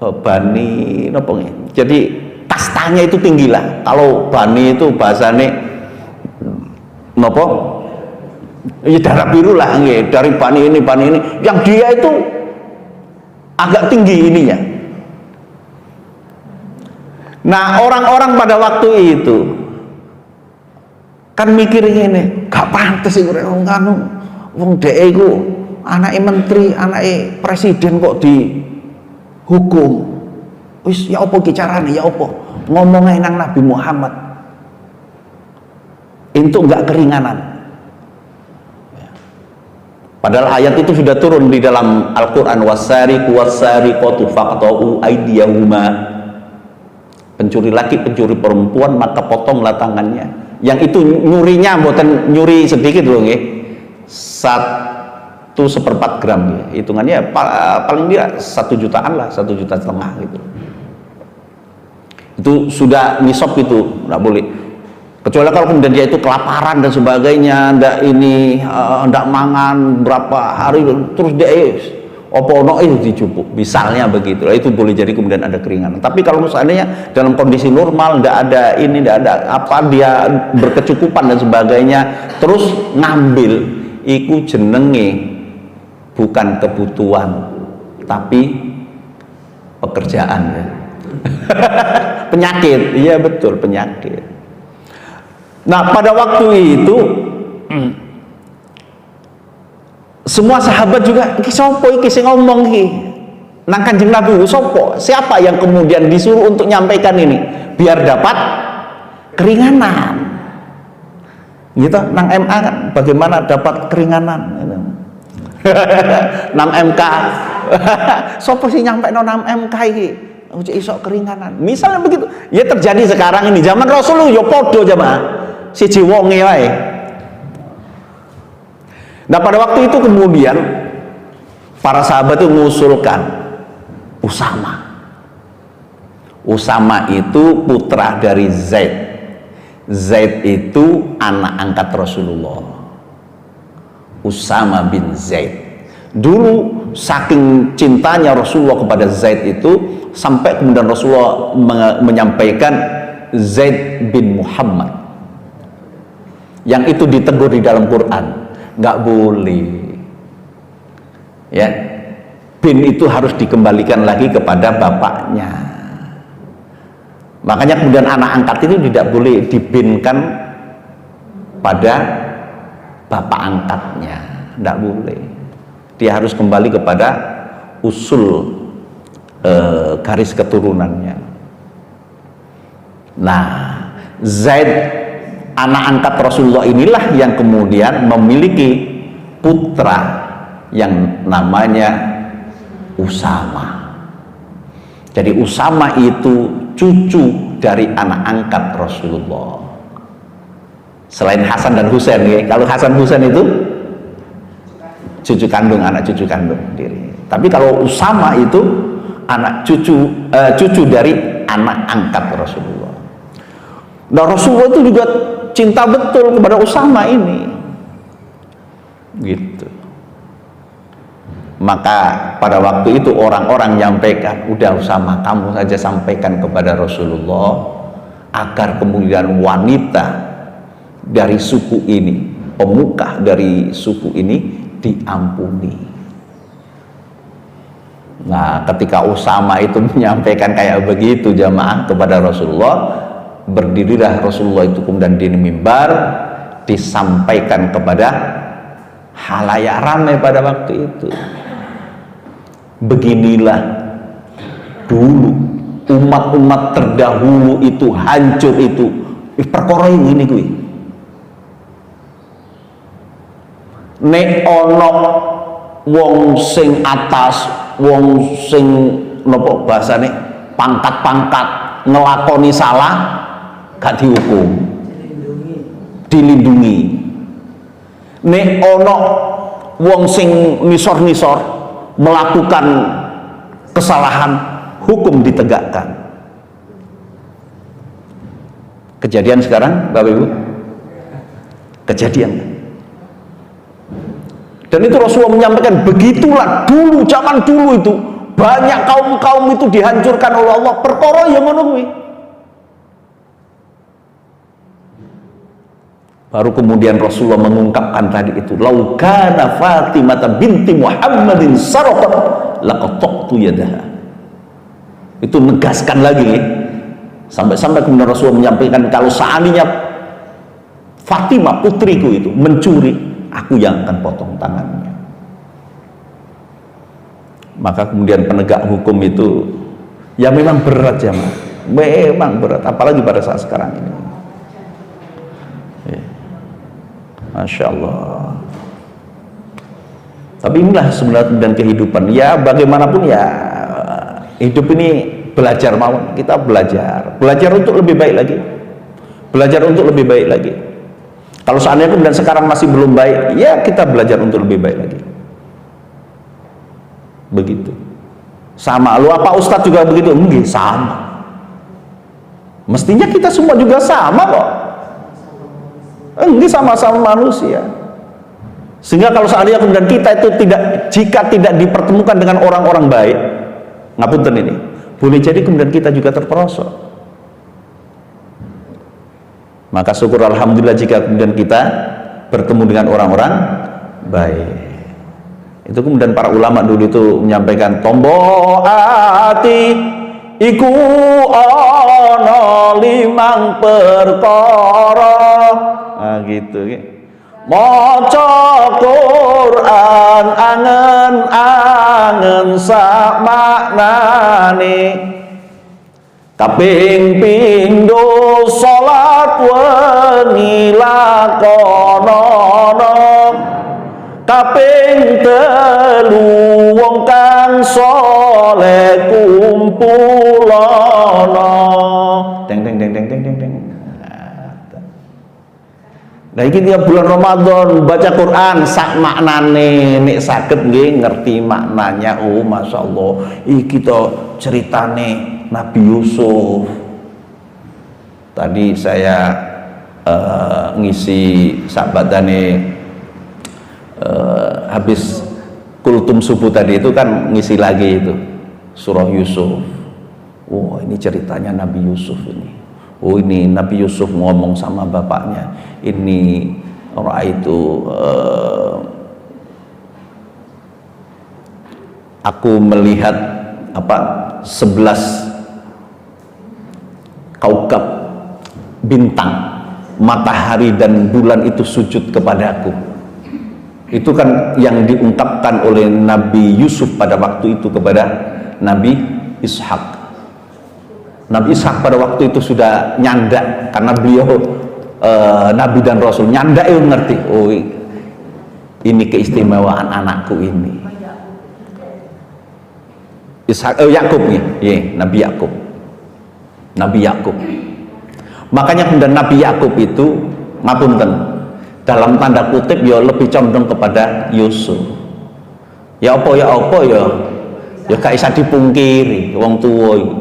Bani nopo nggih. Jadi kastanya itu tinggi lah. Kalau Bani itu bahasane nopo? Ya darah biru lah nggih, dari Bani ini yang dia itu agak tinggi ininya. Nah, orang-orang pada waktu itu kan mikir ngene, gak pantes iku rek wong anu, wong dhek iku anake menteri, anake presiden kok dihukum. Wis ya apa ki carane, ya apa? Ngomong ae nang Nabi Muhammad. Itu enggak keringanan. Padahal ayat itu sudah turun di dalam Al-Qur'an, wasariqu wasariqatu faqta'u aydiyahuma. Pencuri laki, pencuri perempuan, maka potonglah tangannya. Yang itu nyurinya bukan nyuri sedikit loh nggih. 1/4 gram ya. Hitungannya paling dia 1 jutaan lah, 1,5 juta gitu. Itu sudah nisab, itu nggak boleh. Kecuali kalau kemudian dia itu kelaparan dan sebagainya, ndak mangan berapa hari terus dia opono itu dicupuk, misalnya begitu. Itu boleh jadi kemudian ada keringanan. Tapi kalau misalnya dalam kondisi normal, ndak ada ini, ndak ada apa, dia berkecukupan dan sebagainya, terus ngambil, iku jenenge bukan kebutuhan, tapi pekerjaan ya. Penyakit, iya betul, penyakit. Nah, pada waktu itu semua sahabat juga, iki sopo iki sing ngomong iki nang Kanjeng Nabi, sopo, siapa yang kemudian disuruh untuk nyampaikan ini biar dapat keringanan gitu. Nang MA kan bagaimana dapat keringanan gitu. 6 MK sopo sih nyampe nang MK iki isok keringanan, misalnya begitu ya. Terjadi sekarang ini, zaman Rasul yo podo jamaah siji wonge wae. Nah, pada waktu itu kemudian para sahabat itu mengusulkan Usama. Usama itu putra dari Zaid. Zaid itu anak angkat Rasulullah. Usama bin Zaid. Dulu saking cintanya Rasulullah kepada Zaid itu, sampai kemudian Rasulullah menyampaikan Zaid bin Muhammad. Yang itu ditegur di dalam Quran. Nggak boleh ya, bin itu harus dikembalikan lagi kepada bapaknya. Makanya kemudian anak angkat itu tidak boleh dibinkan pada bapak angkatnya, nggak boleh. Dia harus kembali kepada usul garis keturunannya. Nah, Zaid anak angkat Rasulullah inilah yang kemudian memiliki putra yang namanya Usama. Jadi Usama itu cucu dari anak angkat Rasulullah. Selain Hasan dan Husain ya. Kalau Hasan Husain itu cucu kandung, anak cucu kandung diri. Tapi kalau Usama itu anak cucu dari anak angkat Rasulullah. Nah, Rasulullah itu juga cinta betul kepada Usama ini gitu. Maka pada waktu itu orang-orang menyampaikan, udah Usama kamu saja sampaikan kepada Rasulullah agar kemudian wanita dari suku ini, pemuka dari suku ini diampuni. Nah, ketika Usama itu menyampaikan kayak begitu jamaah kepada Rasulullah, berdirilah Rasulullah itu kemudian di mimbar, disampaikan kepada halayak ramai pada waktu itu. Beginilah dulu umat-umat terdahulu itu hancur itu perkara ini kuwi. Nek ono wong sing atas, wong sing napa bahasane pangkat-pangkat ngelakoni salah gak dihukum. dilindungi. Nek ono wong sing nisor-nisor melakukan kesalahan, hukum ditegakkan. Kejadian sekarang Bapak Ibu, kejadian. Dan itu Rasulullah menyampaikan, begitulah dulu, zaman dulu itu banyak kaum-kaum itu dihancurkan oleh Allah perkara yang ngono kuwi. Baru kemudian Rasulullah mengungkapkan tadi itu, lau kana Fatimah binti Muhammadin sarqat laqattu yadaha. Itu menegaskan lagi, sampai-sampai kemudian Rasulullah menyampaikan, kalau seandainya Fatimah putriku itu mencuri, aku yang akan potong tangannya. Maka kemudian penegak hukum itu ya memang berat ya, memang berat, apalagi pada saat sekarang ini. Masya Allah. Tapi inilah sebenarnya dan kehidupan. Ya bagaimanapun ya, hidup ini belajar, mau kita belajar untuk lebih baik lagi, belajar untuk lebih baik lagi. Kalau seandainya kemudian sekarang masih belum baik, ya kita belajar untuk lebih baik lagi. Begitu. Sama, lu apa Ustadz juga begitu? Enggak, sama. Mestinya kita semua juga sama kok. Ini sama-sama manusia. Sehingga kalau seandainya kemudian kita itu jika tidak dipertemukan dengan orang-orang baik, ngapunten ini, boleh jadi kemudian kita juga terperosok. Maka syukur alhamdulillah jika kemudian kita bertemu dengan orang-orang baik. Itu kemudian para ulama dulu itu menyampaikan, tombo ati iku ana limang perkara. Nah gitu ya. Maca Quran angen-angen sak maknane, kaping pindho salat wengi lakonono, kaping telu wong kang saleh kumpulono. Deng deng deng deng deng deng deng. Nah iki tiap bulan Ramadan baca Quran sak maknane, nek saged nggih ngerti maknanya. Oh Masya Allah, iki to ceritane Nabi Yusuf. Tadi saya ngisi sabatane habis kultum subuh tadi itu kan ngisi lagi itu surah Yusuf. Oh ini ceritanya Nabi Yusuf ini. Oh ini Nabi Yusuf ngomong sama bapaknya, ini orang itu aku melihat 11 kaukab bintang, matahari dan bulan itu sujud kepadaku. Itu kan yang diungkapkan oleh Nabi Yusuf pada waktu itu kepada Nabi Ishak. Nabi Ishak pada waktu itu sudah nyandak, karena beliau Nabi dan Rasul, nyandak itu ngerti, oh ini keistimewaan anakku ini. Ishak, Yakub ya, Nabi Yakub. Nabi Yakub. Makanya kemudian Nabi Yakub itu ngapunten, dalam tanda kutip ya lebih condong kepada Yusuf. Ya apa ya gak bisa dipungkiri wong tuwa iki.